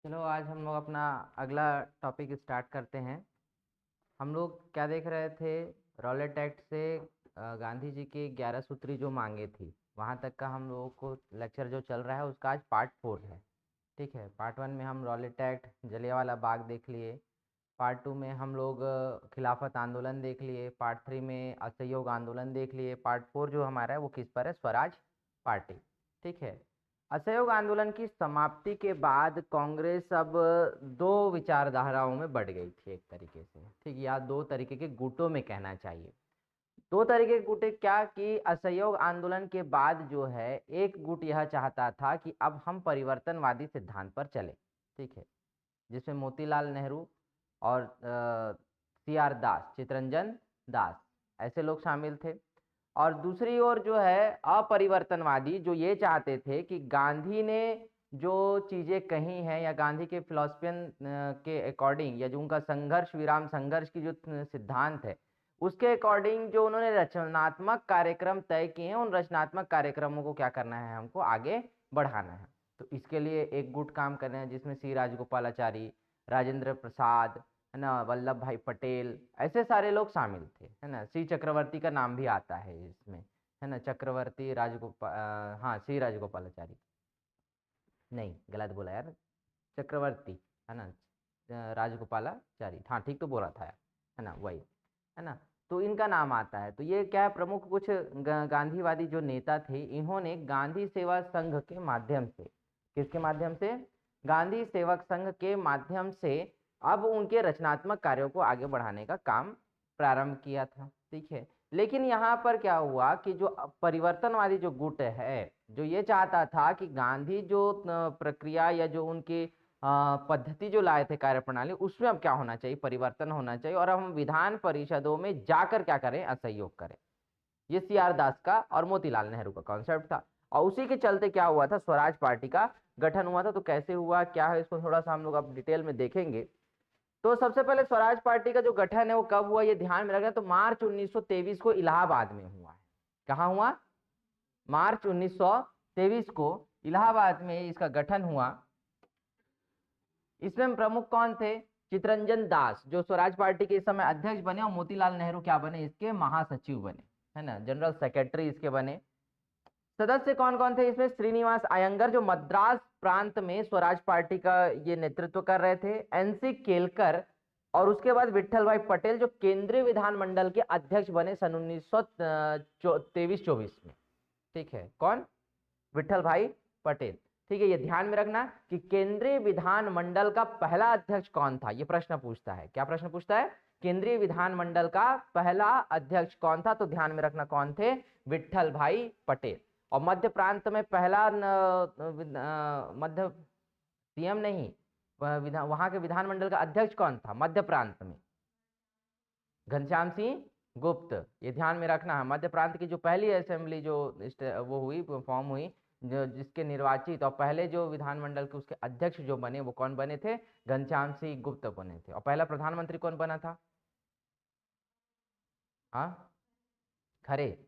चलो आज हम लोग अपना अगला टॉपिक स्टार्ट करते हैं। हम लोग क्या देख रहे थे? रॉलेट एक्ट से गांधी जी की 11 सूत्री जो मांगे थी वहाँ तक का हम लोगों को लेक्चर जो चल रहा है उसका आज पार्ट 4 है। ठीक है, पार्ट 1 में हम रॉलेट एक्ट जलियांवाला बाग देख लिए। पार्ट 2 में हम लोग खिलाफत आंदोलन देख लिए। पार्ट 3 में असहयोग आंदोलन देख लिए। पार्ट 4 जो हमारा है वो किस पर है? स्वराज पार्टी। ठीक है, असहयोग आंदोलन की समाप्ति के बाद कांग्रेस अब दो विचारधाराओं में बढ़ गई थी एक तरीके से। ठीक, या दो तरीके के गुटों में कहना चाहिए। दो तरीके के गुट क्या कि असहयोग आंदोलन के बाद जो है एक गुट यह चाहता था कि अब हम परिवर्तनवादी सिद्धांत पर चले। ठीक है, जिसमें मोतीलाल नेहरू और सी आर दास, चितरंजन दास, ऐसे लोग शामिल थे। और दूसरी ओर जो है अपरिवर्तनवादी जो ये चाहते थे कि गांधी ने जो चीजें कही हैं या गांधी के फिलोसफियन के अकॉर्डिंग या जो उनका संघर्ष विराम संघर्ष की जो सिद्धांत है उसके अकॉर्डिंग जो उन्होंने रचनात्मक कार्यक्रम तय किए हैं उन रचनात्मक कार्यक्रमों को क्या करना है? हमको आगे बढ़ाना है। तो इसके लिए एक गुट काम कर रहे हैं जिसमें सी राजगोपालाचारी, राजेंद्र प्रसाद, है ना, वल्लभ भाई पटेल, ऐसे सारे लोग शामिल थे। है ना, सी चक्रवर्ती का नाम भी आता है इसमें। है ना, चक्रवर्ती हाँ, सी राजगोपालाचारी नहीं, गलत बोला यार, चक्रवर्ती। है ना, राजगोपालाचारी, हाँ ठीक तो बोला था यार। है ना, वही। है ना, तो इनका नाम आता है। तो ये क्या है, प्रमुख कुछ गांधीवादी जो नेता थे इन्होंने गांधी सेवा संघ के माध्यम से, किसके माध्यम से? गांधी सेवक संघ के माध्यम से अब उनके रचनात्मक कार्यों को आगे बढ़ाने का काम प्रारंभ किया था। ठीक है, लेकिन यहाँ पर क्या हुआ कि जो परिवर्तनवादी जो गुट है जो ये चाहता था कि गांधी जो प्रक्रिया या जो उनकी पद्धति जो लाए थे कार्यप्रणाली उसमें अब क्या होना चाहिए? परिवर्तन होना चाहिए और अब हम विधान परिषदों में जाकर क्या करें? असहयोग करें। ये सी आर दास का और मोतीलाल नेहरू का कॉन्सेप्ट था। और उसी के चलते क्या हुआ था? स्वराज पार्टी का गठन हुआ था। तो कैसे हुआ, क्या है, इसको थोड़ा सा हम लोग अब डिटेल में देखेंगे। तो सबसे पहले स्वराज पार्टी का जो गठन है वो कब हुआ ये ध्यान में रखना। तो मार्च 1923 को इलाहाबाद में हुआ है। कहाँ हुआ? मार्च 1923 को इलाहाबाद में इसका गठन हुआ। इसमें प्रमुख कौन थे? चितरंजन दास जो स्वराज पार्टी के इस समय अध्यक्ष बने और मोतीलाल नेहरू क्या बने? इसके महासचिव बने। है ना, जनरल सेक्रेटरी इसके बने। सदस्य कौन कौन थे इसमें? श्रीनिवास अयंगर जो मद्रास प्रांत में स्वराज पार्टी का ये नेतृत्व कर रहे थे, एनसी केलकर, और उसके बाद विट्ठल भाई पटेल जो केंद्रीय विधानमंडल के अध्यक्ष बने सन 1923-24 में। ठीक है, कौन? विट्ठल भाई पटेल। ठीक है, ये ध्यान में रखना कि केंद्रीय विधानमंडल का पहला अध्यक्ष कौन था, ये प्रश्न पूछता है। क्या प्रश्न पूछता है? केंद्रीय विधानमंडल का पहला अध्यक्ष कौन था? तो ध्यान में रखना कौन थे? विट्ठल भाई पटेल। और मध्य प्रांत में पहला मध्य सीएम नहीं, वहां के विधानमंडल का अध्यक्ष कौन था मध्य प्रांत में? घनश्याम सिंह गुप्त। ये ध्यान में रखना है। मध्य प्रांत की जो पहली असेंबली जो वो हुई, फॉर्म हुई, जो जिसके निर्वाचित और पहले जो विधानमंडल के उसके अध्यक्ष जो बने वो कौन बने थे? घनश्याम सिंह गुप्त बने थे। और पहला प्रधानमंत्री कौन बना था? हाँ, खरे,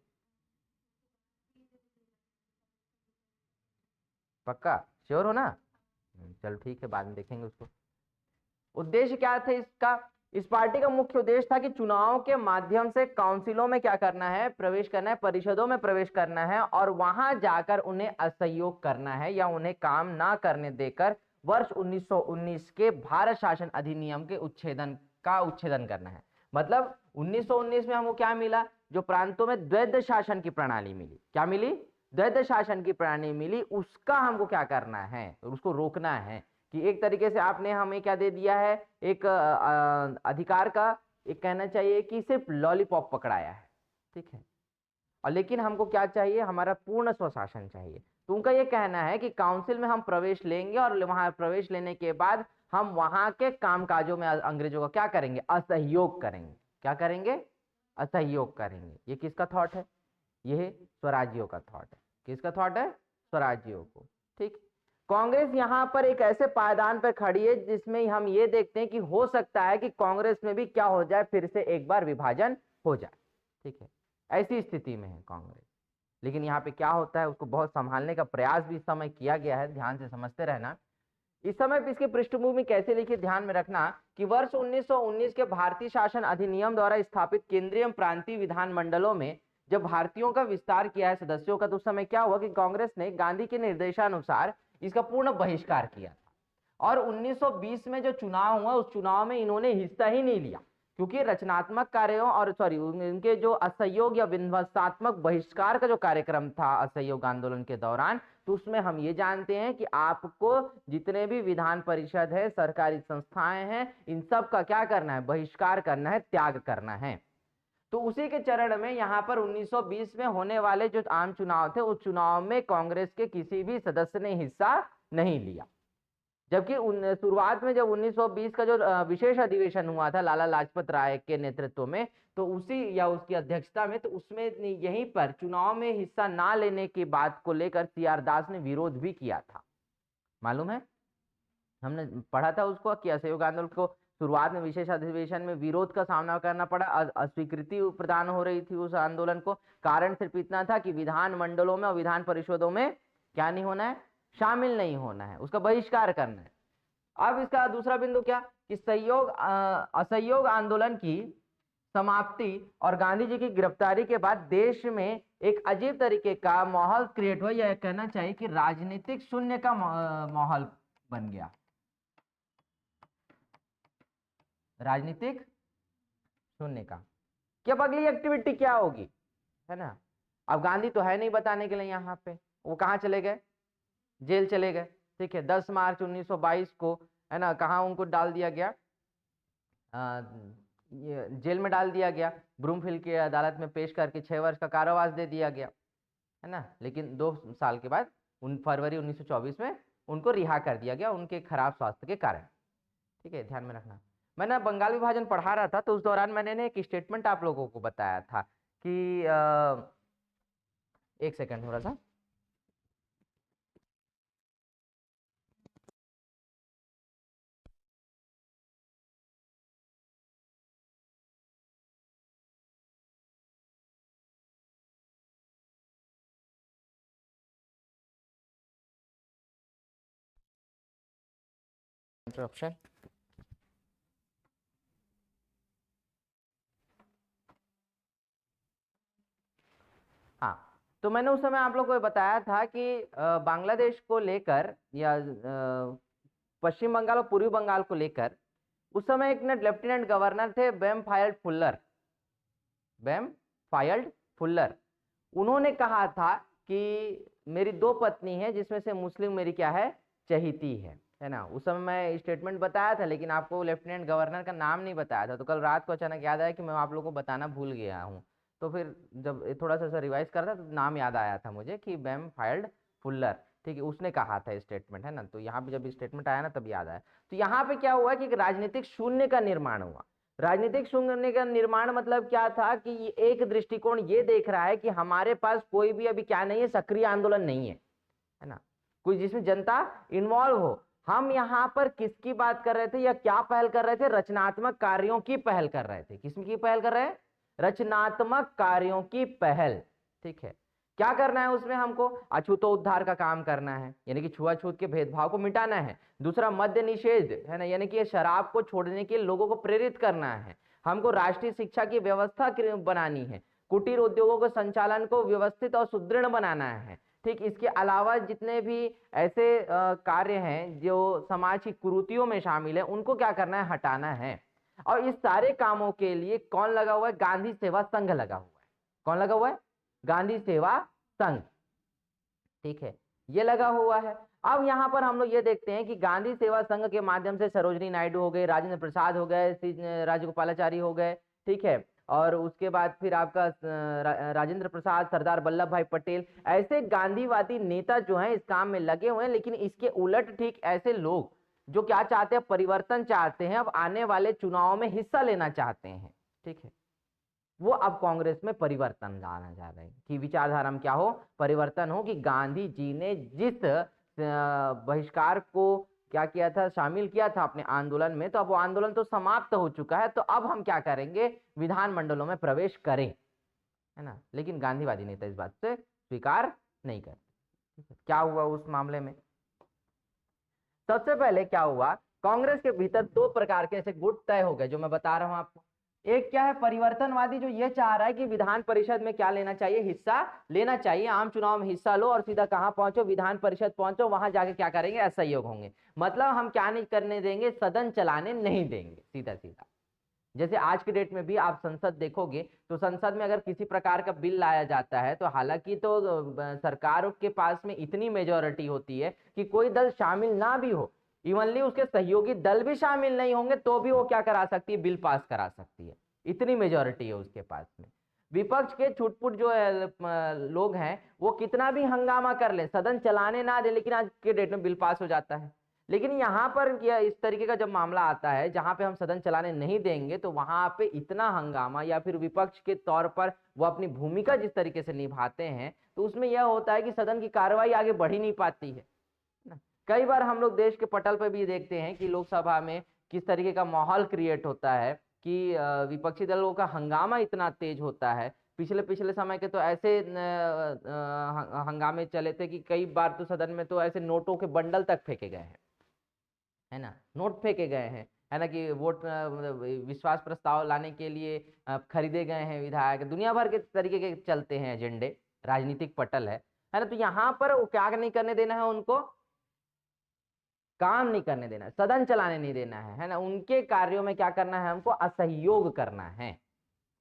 पक्का श्योर हो ना? चलो ठीक है, बाद में देखेंगे उसको। उद्देश्य क्या थे इसका? इस पार्टी का मुख्य उद्देश्य था कि चुनाव के माध्यम से काउंसिलों में क्या करना है? प्रवेश करना है, परिषदों में प्रवेश करना है और वहां जाकर उन्हें असहयोग करना है या उन्हें काम ना करने देकर वर्ष 1919 के भारत शासन अधिनियम के उच्छेदन करना है। मतलब 1919 में हमको क्या मिला? जो प्रांतों में द्वैध शासन की प्रणाली मिली। क्या मिली? द्वैध शासन की प्रणाली मिली, उसका हमको क्या करना है? उसको रोकना है। कि एक तरीके से आपने हमें क्या दे दिया है? एक अधिकार का, एक कहना चाहिए कि सिर्फ लॉलीपॉप पकड़ाया है। ठीक है, और लेकिन हमको क्या चाहिए? हमारा पूर्ण स्वशासन चाहिए। तो उनका ये कहना है कि काउंसिल में हम प्रवेश लेंगे और वहां प्रवेश लेने के बाद हम वहां के कामकाजों में अंग्रेजों का क्या करेंगे? असहयोग करेंगे। क्या करेंगे? असहयोग करेंगे। ये किसका थॉट है? ये स्वराजियों का थॉट है। किसका थॉट है? स्वराजियों को। ठीक, कांग्रेस यहां पर एक ऐसे पायदान पर खड़ी है जिसमें हम ये देखते हैं कि हो सकता है कि कांग्रेस में भी क्या हो जाए? फिर से एक बार विभाजन हो जाए। ठीक है, ऐसी स्थिति में है कांग्रेस। लेकिन यहाँ पे क्या होता है उसको बहुत संभालने का प्रयास भी इस समय किया गया है, ध्यान से समझते रहना। इस समय इसकी पृष्ठभूमि कैसे लिखी, ध्यान में रखना कि वर्ष 1919 के भारतीय शासन अधिनियम द्वारा स्थापित केंद्रीय एवं प्रांतीय विधानमंडलों में जब भारतीयों का विस्तार किया है सदस्यों का, तो उस समय क्या हुआ कि कांग्रेस ने गांधी के निर्देशानुसार इसका पूर्ण बहिष्कार किया था। और 1920 में जो चुनाव हुआ उस चुनाव में इन्होंने हिस्सा ही नहीं लिया, क्योंकि रचनात्मक कार्यों और उनके जो असहयोग या विध्वंसात्मक बहिष्कार का जो कार्यक्रम था असहयोग आंदोलन के दौरान, तो उसमें हम ये जानते हैं कि आपको जितने भी विधान परिषद है, सरकारी संस्थाएं हैं, इन सब का क्या करना है, बहिष्कार करना है, त्याग करना है। तो उसी के चरण में यहाँ पर 1920 में होने वाले जो आम चुनाव थे उस चुनाव में कांग्रेस के किसी भी सदस्य ने हिस्सा नहीं लिया। जबकि शुरुआत में जब 1920 का जो विशेष अधिवेशन हुआ था लाला लाजपत राय के नेतृत्व में, तो उसी या उसकी अध्यक्षता में, तो उसमें यहीं पर चुनाव में हिस्सा ना लेने की बात को लेकर सीआर दास ने विरोध भी किया था। मालूम है, हमने पढ़ा था उसको कि असहयोग आंदोलन को शुरुआत में विशेष अधिवेशन में विरोध का सामना करना पड़ा, अस्वीकृति प्रदान हो रही थी उस आंदोलन को। कारण सिर्फ इतना था कि विधान मंडलों में और विधान परिषदों में क्या नहीं होना है, शामिल नहीं होना है, उसका बहिष्कार करना है। अब इसका दूसरा बिंदु क्या कि असहयोग आंदोलन की समाप्ति और गांधी जी की गिरफ्तारी के बाद देश में एक अजीब तरीके का माहौल क्रिएट हुआ, यह कहना चाहिए कि राजनीतिक शून्य का माहौल बन गया। राजनीतिक शून्य का कि अब अगली एक्टिविटी क्या होगी, है ना। अब गांधी तो है नहीं बताने के लिए यहाँ पे, वो कहाँ चले गए, जेल चले गए। ठीक है, 10 मार्च 1922 को, है ना, कहाँ उनको डाल दिया गया, जेल में डाल दिया गया, ब्रूमफील्ड की अदालत में पेश करके 6 वर्ष का कारावास दे दिया गया, है ना। लेकिन 2 साल के बाद फरवरी 1924 में उनको रिहा कर दिया गया उनके खराब स्वास्थ्य के कारण। ठीक है, ध्यान में रखना। मैंने बंगाल विभाजन पढ़ा रहा था तो उस दौरान मैंने एक स्टेटमेंट आप लोगों को बताया था कि एक सेकंड थोड़ा सा, इंटरप्शन। हाँ, तो मैंने उस समय आप लोगों को बताया था कि बांग्लादेश को लेकर या पश्चिम बंगाल और पूर्वी बंगाल को लेकर उस समय एक लेफ्टिनेंट गवर्नर थे बेमफायल्ड फुल्लर, बेमफायल्ड फुल्लर। उन्होंने कहा था कि मेरी 2 पत्नी है जिसमें से मुस्लिम मेरी क्या है, चहेती है ना। उस समय मैं स्टेटमेंट बताया था लेकिन आपको लेफ्टिनेंट गवर्नर का नाम नहीं बताया था, तो कल रात को अचानक याद आया कि मैं आप लोगों को बताना भूल गया हूँ। तो फिर जब थोड़ा सा रिवाइज करता तो नाम याद आया था मुझे कि बेमफायल्ड फुल्लर, ठीक है, उसने कहा था स्टेटमेंट, है ना। तो यहाँ पे जब स्टेटमेंट आया ना तब याद आया। तो यहाँ पे क्या हुआ कि एक राजनीतिक शून्य का निर्माण हुआ। राजनीतिक शून्य का निर्माण मतलब क्या था कि एक दृष्टिकोण ये देख रहा है कि हमारे पास कोई भी अभी क्या नहीं है, सक्रिय आंदोलन नहीं है ना, कोई जिसमें जनता इन्वॉल्व हो। हम यहाँ पर किसकी बात कर रहे थे या क्या पहल कर रहे थे, रचनात्मक कार्यों की पहल कर रहे थे। किसकी पहल कर रहे हैं, रचनात्मक कार्यों की पहल। ठीक है, क्या करना है उसमें, हमको अछूतोद्धार का काम करना है, यानी कि छुआछूत के भेदभाव को मिटाना है। दूसरा मद्य निषेध, है ना, यानी कि शराब को छोड़ने के लोगों को प्रेरित करना है। हमको राष्ट्रीय शिक्षा की व्यवस्था बनानी है। कुटीर उद्योगों के संचालन को व्यवस्थित और सुदृढ़ बनाना है। ठीक, इसके अलावा जितने भी ऐसे कार्य हैं जो समाज की कुरीतियों में शामिल है उनको क्या करना है, हटाना है। और इस सारे कामों के लिए कौन लगा हुआ है, गांधी सेवा संघ लगा हुआ है। कौन लगा हुआ है, गांधी सेवा संघ। ठीक है, ये लगा हुआ है। अब यहाँ पर हम लोग ये देखते हैं कि गांधी सेवा संघ के माध्यम से सरोजनी नायडू हो गए, राजेंद्र प्रसाद हो गए, राजगोपालाचारी हो गए, ठीक है, और उसके बाद फिर आपका राजेंद्र प्रसाद, सरदार वल्लभ भाई पटेल, ऐसे गांधीवादी नेता जो हैं इस काम में लगे हुए हैं। लेकिन इसके उलट ठीक ऐसे लोग जो क्या चाहते हैं, परिवर्तन चाहते हैं, अब आने वाले चुनाव में हिस्सा लेना चाहते हैं। ठीक है, वो अब कांग्रेस में परिवर्तन लाना चाह रहे हैं कि विचारधारा में क्या हो, परिवर्तन हो, कि गांधी जी ने जिस बहिष्कार को क्या किया था, शामिल किया था अपने आंदोलन में, तो अब वो आंदोलन तो समाप्त हो चुका है, तो अब हम क्या करेंगे, विधानमंडलों में प्रवेश करें, है ना। लेकिन गांधीवादी नेता इस बात से स्वीकार नहीं करते। क्या हुआ उस मामले में, सबसे पहले क्या हुआ, कांग्रेस के भीतर दो प्रकार के ऐसे गुट तय हो गए जो मैं बता रहा हूं आपको। एक क्या है, परिवर्तनवादी, जो ये चाह रहा है कि विधान परिषद में क्या लेना चाहिए, हिस्सा लेना चाहिए, आम चुनाव में हिस्सा लो और सीधा कहां पहुंचो, विधान परिषद पहुंचो, वहां जाके क्या करेंगे, असहयोग होंगे। मतलब हम क्या नहीं करने देंगे, सदन चलाने नहीं देंगे, सीधा सीधा। जैसे आज की डेट में भी आप संसद देखोगे तो संसद में अगर किसी प्रकार का बिल लाया जाता है तो हालांकि तो सरकार के पास में इतनी मेजोरिटी होती है कि कोई दल शामिल ना भी हो, इवनली उसके सहयोगी दल भी शामिल नहीं होंगे तो भी वो क्या करा सकती है, बिल पास करा सकती है, इतनी मेजोरिटी है उसके पास में। विपक्ष के छुटपुट जो लोग हैं वो कितना भी हंगामा कर ले, सदन चलाने ना दे, लेकिन आज के डेट में बिल पास हो जाता है। लेकिन यहाँ पर इस तरीके का जब मामला आता है जहां पे हम सदन चलाने नहीं देंगे तो वहां पे इतना हंगामा, या फिर विपक्ष के तौर पर वो अपनी भूमिका जिस तरीके से निभाते हैं तो उसमें यह होता है कि सदन की कार्रवाई आगे बढ़ ही नहीं पाती है ना। कई बार हम लोग देश के पटल पर भी देखते हैं कि लोकसभा में किस तरीके का माहौल क्रिएट होता है कि विपक्षी दलों का हंगामा इतना तेज होता है। पिछले पिछले समय के तो ऐसे हंगामे चले थे कि कई बार तो सदन में तो ऐसे नोटों के बंडल तक फेंके गए हैं, है ना, नोट फेंके गए हैं, है ना, कि वोट विश्वास प्रस्ताव लाने के लिए खरीदे गए हैं विधायक, दुनिया भर के तरीके के चलते हैं एजेंडे, राजनीतिक पटल है ना। तो यहाँ पर वो क्या नहीं करने देना है, उनको काम नहीं करने देना, सदन चलाने नहीं देना है ना, उनके कार्यों में क्या करना है, हमको असहयोग करना है,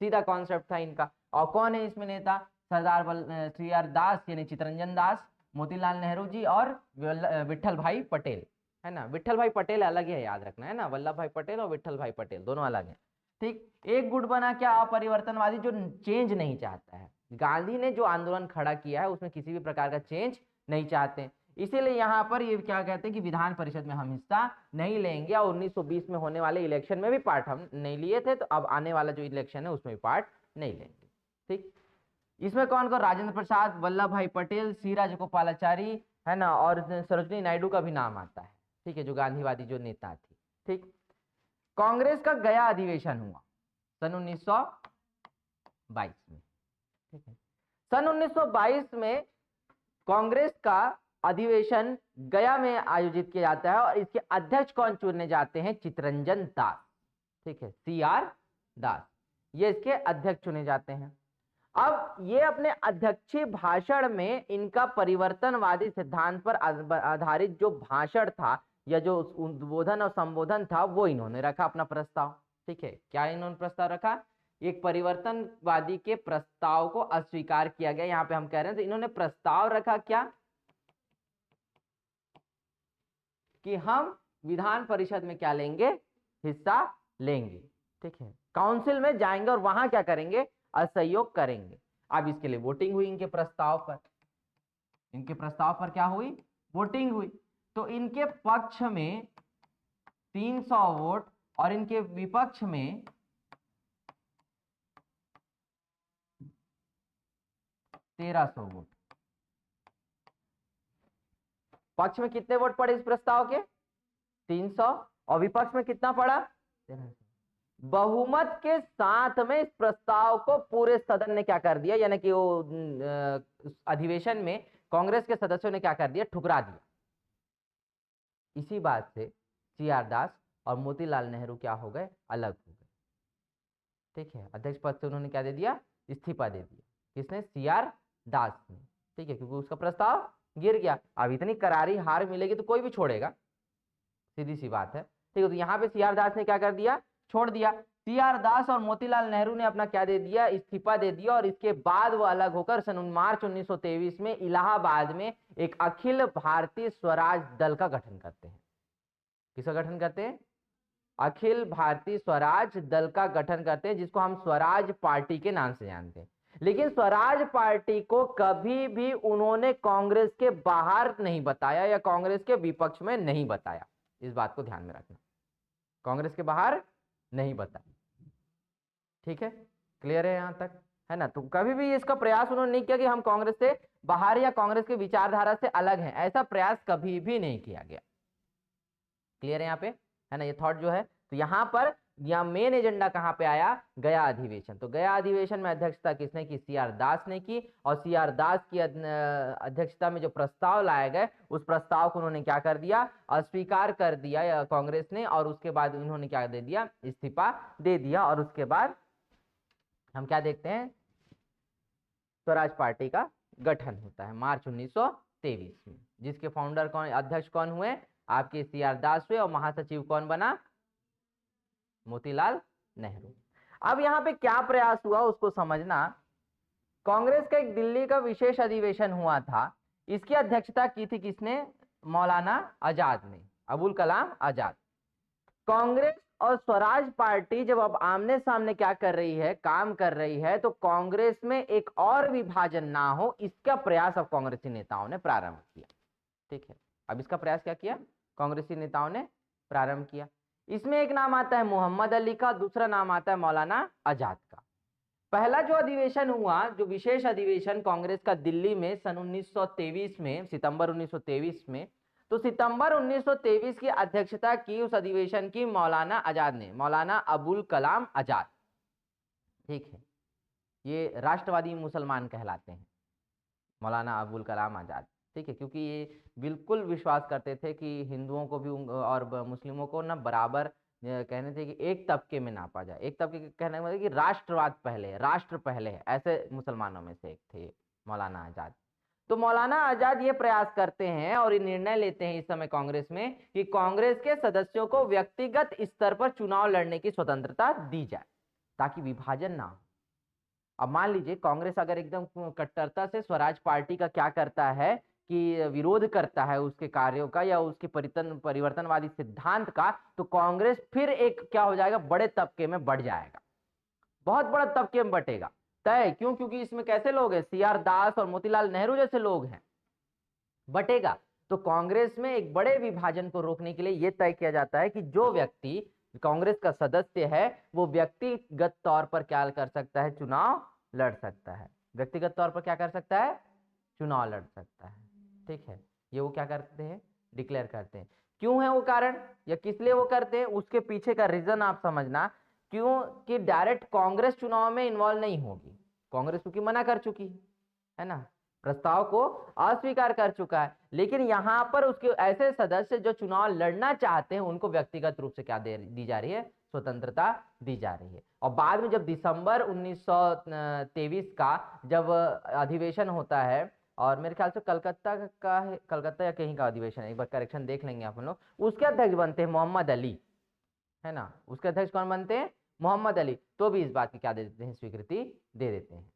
सीधा कॉन्सेप्ट था इनका। और कौन है इसमें नेता, सरदार CR दास यानी चित्तरंजन दास, मोतीलाल नेहरू जी और विट्ठल भाई पटेल, है ना। विट्ठल भाई पटेल अलग है, याद रखना, है ना, वल्लभ भाई पटेल और विट्ठल भाई पटेल दोनों अलग हैं। ठीक, एक गुट बना क्या, अपरिवर्तनवादी, जो चेंज नहीं चाहता है। गांधी ने जो आंदोलन खड़ा किया है उसमें किसी भी प्रकार का चेंज नहीं चाहते, इसीलिए यहाँ पर ये क्या कहते हैं कि विधान परिषद में हम हिस्सा नहीं लेंगे, और 1920 में होने वाले इलेक्शन में भी पार्ट हम नहीं लिए थे, तो अब आने वाला जो इलेक्शन है उसमें भी पार्ट नहीं लेंगे। ठीक, इसमें कौन कौन, राजेंद्र प्रसाद, वल्लभ भाई पटेल, सी राजगोपालाचारी, है ना, और सरोजिनी नायडू का भी नाम आता है, ठीक है, जो गांधीवादी जो नेता थी। ठीक, कांग्रेस का गया अधिवेशन हुआ सन 1922 में, ठीक है। सन 1922 में कांग्रेस का अधिवेशन गया में आयोजित किया जाता है और इसके अध्यक्ष कौन चुने जाते हैं, चित्तरंजन दास, ठीक है, CR दास, ये इसके अध्यक्ष चुने जाते हैं। अब ये अपने अध्यक्षीय भाषण में इनका परिवर्तनवादी सिद्धांत पर आधारित जो भाषण था या जो उद्बोधन और संबोधन था वो इन्होंने रखा अपना प्रस्ताव, ठीक है। क्या इन्होंने प्रस्ताव रखा, एक परिवर्तनवादी के प्रस्ताव को अस्वीकार किया गया, यहां पे हम कह रहे हैं, तो इन्होंने प्रस्ताव रखा क्या कि हम विधान परिषद में क्या लेंगे, हिस्सा लेंगे, ठीक है, काउंसिल में जाएंगे और वहां क्या करेंगे, असहयोग करेंगे। अब इसके लिए वोटिंग हुई, इनके प्रस्ताव पर क्या हुई, वोटिंग हुई। तो इनके पक्ष में 300 वोट और इनके विपक्ष में 1300 वोट। पक्ष में कितने वोट पड़े इस प्रस्ताव के, 300, और विपक्ष में कितना पड़ा, 1300। बहुमत के साथ में इस प्रस्ताव को पूरे सदन ने क्या कर दिया, यानी कि वो अधिवेशन में कांग्रेस के सदस्यों ने क्या कर दिया, ठुकरा दिया। इसी बात से CR दास और मोतीलाल नेहरू क्या हो गए, अलग हो गए, ठीक है। अध्यक्ष पद से उन्होंने क्या दे दिया, इस्तीफा दे दिया, किसने, CR दास ने, ठीक है, क्योंकि उसका प्रस्ताव गिर गया। अब इतनी करारी हार मिलेगी तो कोई भी छोड़ेगा, सीधी सी बात है, ठीक है। तो यहाँ पे CR दास ने क्या कर दिया, छोड़ दिया। CR दास और मोतीलाल नेहरू ने अपना क्या दे दिया, इस्तीफा दे दिया, और इसके बाद वो अलग होकर सन मार्च 1923 में इलाहाबाद में एक अखिल भारतीय स्वराज दल का गठन करते हैं। किसका गठन करते हैं, अखिल भारतीय स्वराज दल का गठन करते हैं, जिसको हम स्वराज पार्टी के नाम से जानते हैं। लेकिन स्वराज पार्टी को कभी भी उन्होंने कांग्रेस के बाहर नहीं बताया या कांग्रेस के विपक्ष में नहीं बताया, इस बात को ध्यान में रखना, कांग्रेस के बाहर नहीं बताया, ठीक है, क्लियर है यहां तक, है ना। तो कभी भी इसका प्रयास उन्होंने नहीं किया कि हम कांग्रेस से बाहर या कांग्रेस के विचारधारा से अलग हैं, ऐसा प्रयास कभी भी नहीं किया गया, क्लियर है यहाँ पे, है ना, ये थॉट जो है। तो यहाँ पर या मेन एजेंडा कहाँ पे आया, गया अधिवेशन। तो गया अधिवेशन में अध्यक्षता किसने की, सीआर दास ने की, और सीआर दास की अध्यक्षता में जो प्रस्ताव लाए गए उस प्रस्ताव को उन्होंने क्या कर दिया, अस्वीकार कर दिया कांग्रेस ने, और उसके बाद उन्होंने क्या दे दिया, इस्तीफा दे दिया। और उसके बाद हम क्या देखते हैं, स्वराज पार्टी का गठन होता है मार्च 1923 में, जिसके फाउंडर कौन, अध्यक्ष कौन हुए, आपके सीआर दास हुए, और महासचिव कौन बना, मोतीलाल नेहरू। अब यहाँ पे क्या प्रयास हुआ उसको समझना। कांग्रेस का एक दिल्ली का विशेष अधिवेशन हुआ था, इसकी अध्यक्षता की थी किसने, मौलाना आजाद ने, अबुल कलाम आजाद। कांग्रेस और स्वराज पार्टी जब अब आमने सामने क्या कर रही है, काम कर रही है, तो कांग्रेस में एक और विभाजन ना हो इसका प्रयास अब कांग्रेसी नेताओं ने प्रारंभ किया। ठीक है, अब इसका प्रयास क्या किया, कांग्रेसी नेताओं ने प्रारंभ किया। इसमें एक नाम आता है मोहम्मद अली का, दूसरा नाम आता है मौलाना आजाद का। पहला जो अधिवेशन हुआ, जो विशेष अधिवेशन कांग्रेस का दिल्ली में सन 1923 में, सितंबर 1923 में, तो सितंबर 1923 की अध्यक्षता की उस अधिवेशन की मौलाना आजाद ने, मौलाना अबुल कलाम आजाद। ठीक है, ये राष्ट्रवादी मुसलमान कहलाते हैं, मौलाना अबुल कलाम आजाद। ठीक है, क्योंकि ये बिल्कुल विश्वास करते थे कि हिंदुओं को भी और मुस्लिमों को ना बराबर कहने थे कि एक तबके में नापा जाए। एक तबके के कहने मतलब कि राष्ट्रवाद पहले है, राष्ट्र पहले है, ऐसे मुसलमानों में से एक थे मौलाना आजाद। तो मौलाना आजाद ये प्रयास करते हैं और ये निर्णय लेते हैं इस समय कांग्रेस में कि कांग्रेस के सदस्यों को व्यक्तिगत स्तर पर चुनाव लड़ने की स्वतंत्रता दी जाए ताकि विभाजन ना हो। अब मान लीजिए कांग्रेस अगर एकदम कट्टरता से स्वराज पार्टी का क्या करता है कि विरोध करता है उसके कार्यों का या उसके परिवर्तनवादी सिद्धांत का, तो कांग्रेस फिर एक क्या हो जाएगा, बड़े तबके में बढ़ जाएगा, बहुत बड़ा तबके में बटेगा तय। क्यों, क्योंकि इसमें कैसे लोग हैं, सीआर दास और मोतीलाल नेहरू जैसे लोग हैं, बटेगा। तो कांग्रेस में एक बड़े विभाजन को रोकने के लिए यह तय किया जाता है कि जो व्यक्ति कांग्रेस का सदस्य है वो व्यक्तिगत तौर पर क्या कर सकता है, चुनाव लड़ सकता है, व्यक्तिगत तौर पर क्या कर सकता है, चुनाव लड़ सकता है। ठीक है, ये वो क्या करते हैं, डिक्लेयर करते हैं। क्यों है वो कारण या किस लिए वो करते हैं, उसके पीछे का रीजन आप समझना। क्यों कि डायरेक्ट कांग्रेस चुनाव में इन्वॉल्व नहीं होगी, कांग्रेस क्योंकि मना कर चुकी है ना, प्रस्ताव को अस्वीकार कर चुका है, लेकिन यहां पर उसके ऐसे सदस्य जो चुनाव लड़ना चाहते हैं उनको व्यक्तिगत रूप से क्या दी जा रही है, स्वतंत्रता दी जा रही है। और बाद में जब दिसंबर 1923 का जब अधिवेशन होता है, और मेरे ख्याल से कलकत्ता का है, कलकत्ता या कहीं का अधिवेशन है, एक बार करेक्शन देख लेंगे आप लोग, उसके अध्यक्ष बनते हैं मोहम्मद अली, है ना, उसके अध्यक्ष कौन बनते हैं, मोहम्मद अली। तो भी इस बात की क्या दे देते हैं, स्वीकृति दे देते हैं।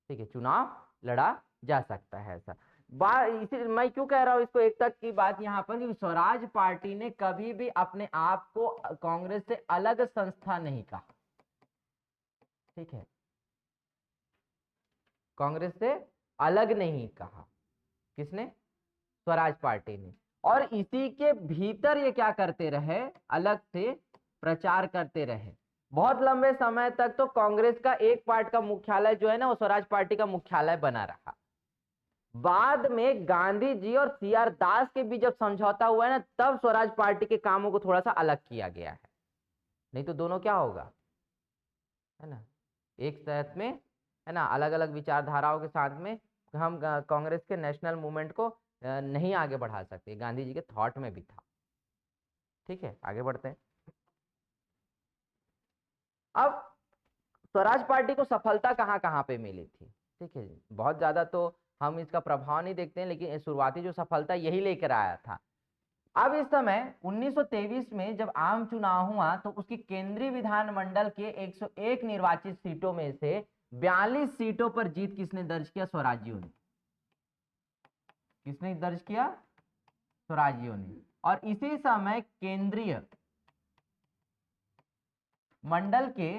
ठीक है, चुनाव लड़ा जा सकता है ऐसा बात। इसी मैं क्यों कह रहा हूं इसको, एक तक की बात यहां पर कि स्वराज पार्टी ने कभी भी अपने आप को कांग्रेस से अलग संस्था नहीं कहा। ठीक है, कांग्रेस से अलग नहीं कहा, किसने, स्वराज पार्टी ने। और इसी के भीतर ये क्या करते रहे, अलग से प्रचार करते रहे। बहुत लंबे समय तक तो कांग्रेस का एक पार्ट का मुख्यालय जो है ना वो स्वराज पार्टी का मुख्यालय बना रहा। बाद में गांधी जी और सीआर दास के बीच जब समझौता हुआ है ना, तब स्वराज पार्टी के कामों को थोड़ा सा अलग किया गया है, नहीं तो दोनों क्या होगा, है ना, एक साथ में, है ना, अलग अलग विचारधाराओं के साथ में हम कांग्रेस के नेशनल मूवमेंट को नहीं आगे बढ़ा सकते, गांधी जी के थॉट में भी था। ठीक है, आगे बढ़ते हैं। अब स्वराज पार्टी को सफलता कहाँ कहाँ पे मिली थी। ठीक है, बहुत ज्यादा तो हम इसका प्रभाव नहीं देखते हैं, लेकिन शुरुआती जो सफलता यही लेकर आया था। अब इस समय 1923 में जब आम चुनाव हुआ तो उसकी केंद्रीय विधानमंडल के 101 निर्वाचित सीटों में से 42 सीटों पर जीत किसने दर्ज किया, स्वराजियों ने। किसने दर्ज किया, स्वराजियों ने। और इसी समय केंद्रीय मंडल के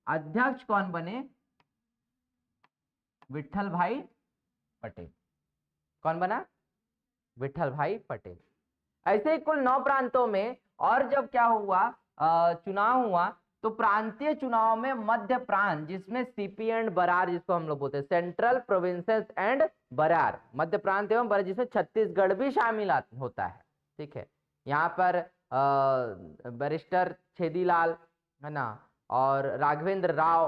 अध्यक्ष कौन बने, विट्ठल भाई पटेल। कौन बना, विट्ठल भाई पटेल। ऐसे ही कुल 9 प्रांतों में, और जब क्या हुआ, चुनाव हुआ, तो प्रांतीय चुनाव में मध्य प्रांत जिसमें सीपी एंड बरार, जिसको हम लोग बोलते हैं सेंट्रल प्रोविंसेस एंड बरार, मध्य प्रांत एवं बरार, जिसमें छत्तीसगढ़ भी शामिल होता है। ठीक है, यहाँ पर बैरिस्टर छेदीलाल है ना, और राघवेंद्र राव,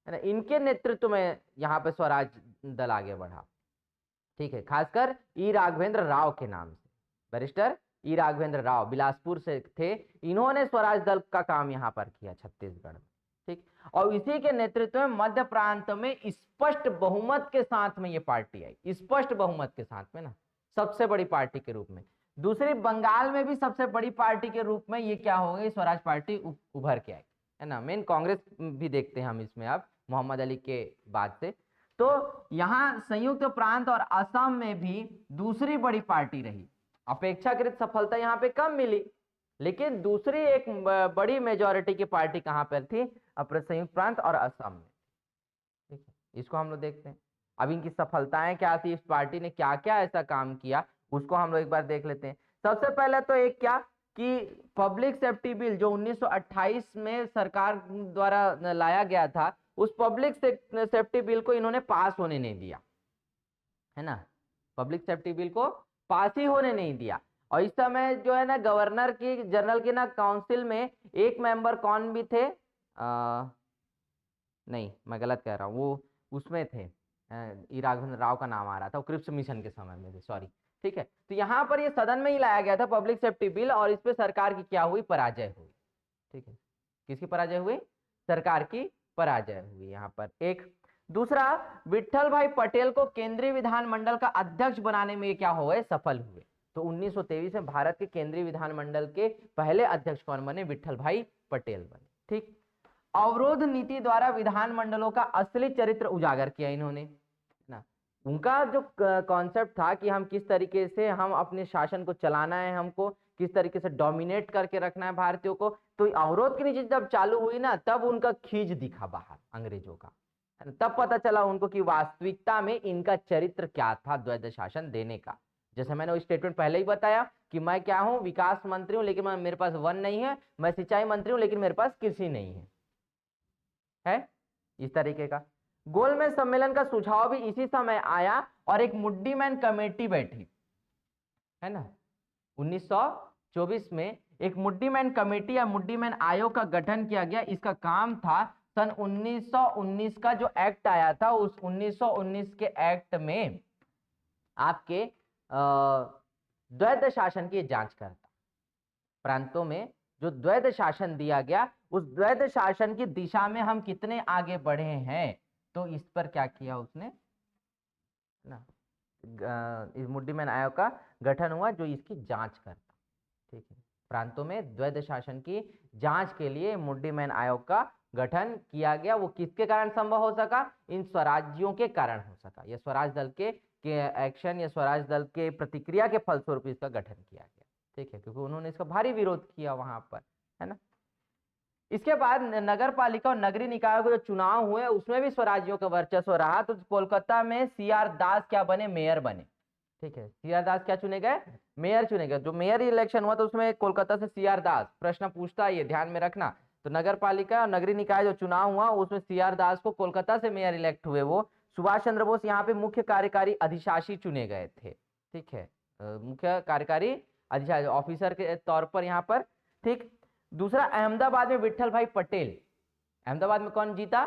है ना, इनके नेतृत्व में यहाँ पे स्वराज दल आगे बढ़ा। ठीक है, खासकर ई राघवेंद्र राव के नाम से, बैरिस्टर ई राघवेंद्र राव बिलासपुर से थे, इन्होंने स्वराज दल का काम यहाँ पर किया छत्तीसगढ़ में। ठीक, और इसी के नेतृत्व में मध्य प्रांत में स्पष्ट बहुमत के साथ में ये पार्टी आई, स्पष्ट बहुमत के साथ में ना, सबसे बड़ी पार्टी के रूप में। दूसरी, बंगाल में भी सबसे बड़ी पार्टी के रूप में ये क्या हो गई, स्वराज पार्टी उभर के आई, है ना। मेन कांग्रेस भी देखते हैं हम इसमें अब मोहम्मद अली के बाद से। तो यहाँ संयुक्त प्रांत और असम में भी दूसरी बड़ी पार्टी रही, अपेक्षाकृत सफलता यहाँ पे कम मिली, लेकिन दूसरी एक बड़ी मेजॉरिटी की पार्टी कहाँ पर थी, अपने संयुक्त प्रांत और असम में। ठीक है, इसको हम लोग देखते हैं। अब इनकी सफलताएं क्या थी, इस पार्टी ने क्या क्या ऐसा काम किया, उसको हम लोग एक बार देख लेते हैं। सबसे पहले तो एक क्या कि पब्लिक सेफ्टी बिल जो 1928 में सरकार द्वारा लाया गया था, उस पब्लिक सेफ्टी बिल को इन्होंने पास होने नहीं दिया, है ना, पब्लिक सेफ्टी बिल को पास ही होने नहीं दिया। और इस समय जो है ना, गवर्नर की जनरल की ना काउंसिल में एक मेंबर कौन भी थे, नहीं मैं गलत कह रहा हूँ, वो उसमें थे, ई राघवेंद्र राव का नाम आ रहा था, वो क्रिप्स मिशन के समय में थे, सॉरी। ठीक है, तो यहाँ पर ये सदन में ही लाया गया था पब्लिक सेफ्टी बिल, और इस पे सरकार की क्या हुई, पराजय हुई। ठीक है, किसकी पराजय हुई, सरकार की पराजय हुई यहाँ पर। एक दूसरा, विट्ठल भाई पटेल को केंद्रीय विधानमंडल का अध्यक्ष बनाने में क्या हुए, सफल हुए। तो 1923 में भारत के केंद्रीय विधानमंडल के पहले अध्यक्ष कौन बने, विट्ठल भाई पटेल बने। ठीक, अवरोध नीति द्वारा विधानमंडलों का असली चरित्र उजागर किया इन्होंने ना। उनका जो कॉन्सेप्ट था कि हम किस तरीके से हम अपने शासन को चलाना है, हमको किस तरीके से डोमिनेट करके रखना है भारतीयों को, तो अवरोध की नीति जब चालू हुई ना, तब उनका खींच दिखा बाहर अंग्रेजों का, तब पता चला उनको कि वास्तविकता में इनका चरित्र क्या था द्वैध शासन देने का। जैसे मैंने वो स्टेटमेंट पहले ही बताया कि मैं क्या हूं, विकास मंत्री हूं लेकिन मेरे पास वन नहीं है, मैं सिंचाई मंत्री हूं लेकिन मेरे पास कृषि नहीं है इस तरीके का। गोलमेज सम्मेलन का सुझाव भी इसी समय आया और एक मुड्डीमैन कमेटी बैठी, है ना। 1924 में एक मुड्डीमैन कमेटी या मुड्डीमैन आयोग का गठन किया गया। इसका काम था सन 1919 का जो एक्ट आया था, उस 1919 के एक्ट में आपके द्वैध शासन की जांच करता, प्रांतों में जो द्वैध शासन दिया गया, उस द्वैध शासन की दिशा में हम कितने आगे बढ़े हैं, तो इस पर क्या किया उसने ना, इस मुड्डीमैन आयोग का गठन हुआ जो इसकी जांच करता। ठीक है, प्रांतों में द्वैध शासन की जांच के लिए मुड्डीमैन आयोग का गठन किया गया। वो किसके कारण संभव हो सका, इन स्वराज्यों के कारण हो सका, या स्वराज दल के एक्शन या स्वराज दल के प्रतिक्रिया के फलस्वरूप इसका गठन किया गया। ठीक है, क्योंकि उन्होंने इसका भारी विरोध किया वहां पर, है ना। इसके बाद नगर पालिका और नगरीय निकायों के जो चुनाव हुए, उसमें भी स्वराज्यों का वर्चस्व रहा। तो कोलकाता में सीआर दास क्या बने, मेयर बने। ठीक है, सीआर दास क्या चुने गए, मेयर चुने गए। जो मेयर इलेक्शन हुआ तो उसमें कोलकाता से सीआर दास, प्रश्न पूछता है ये ध्यान में रखना। तो नगर पालिका और नगरीय निकाय जो चुनाव हुआ, उसमें सीआर दास को कोलकाता से मेयर इलेक्ट हुए। वो सुभाष चंद्र बोस यहाँ पे मुख्य कार्यकारी अधिशासी चुने गए थे। ठीक है, मुख्य कार्यकारी अधिशासी ऑफिसर के तौर पर यहाँ पर। ठीक, दूसरा, अहमदाबाद में विट्ठल भाई पटेल, अहमदाबाद में कौन जीता,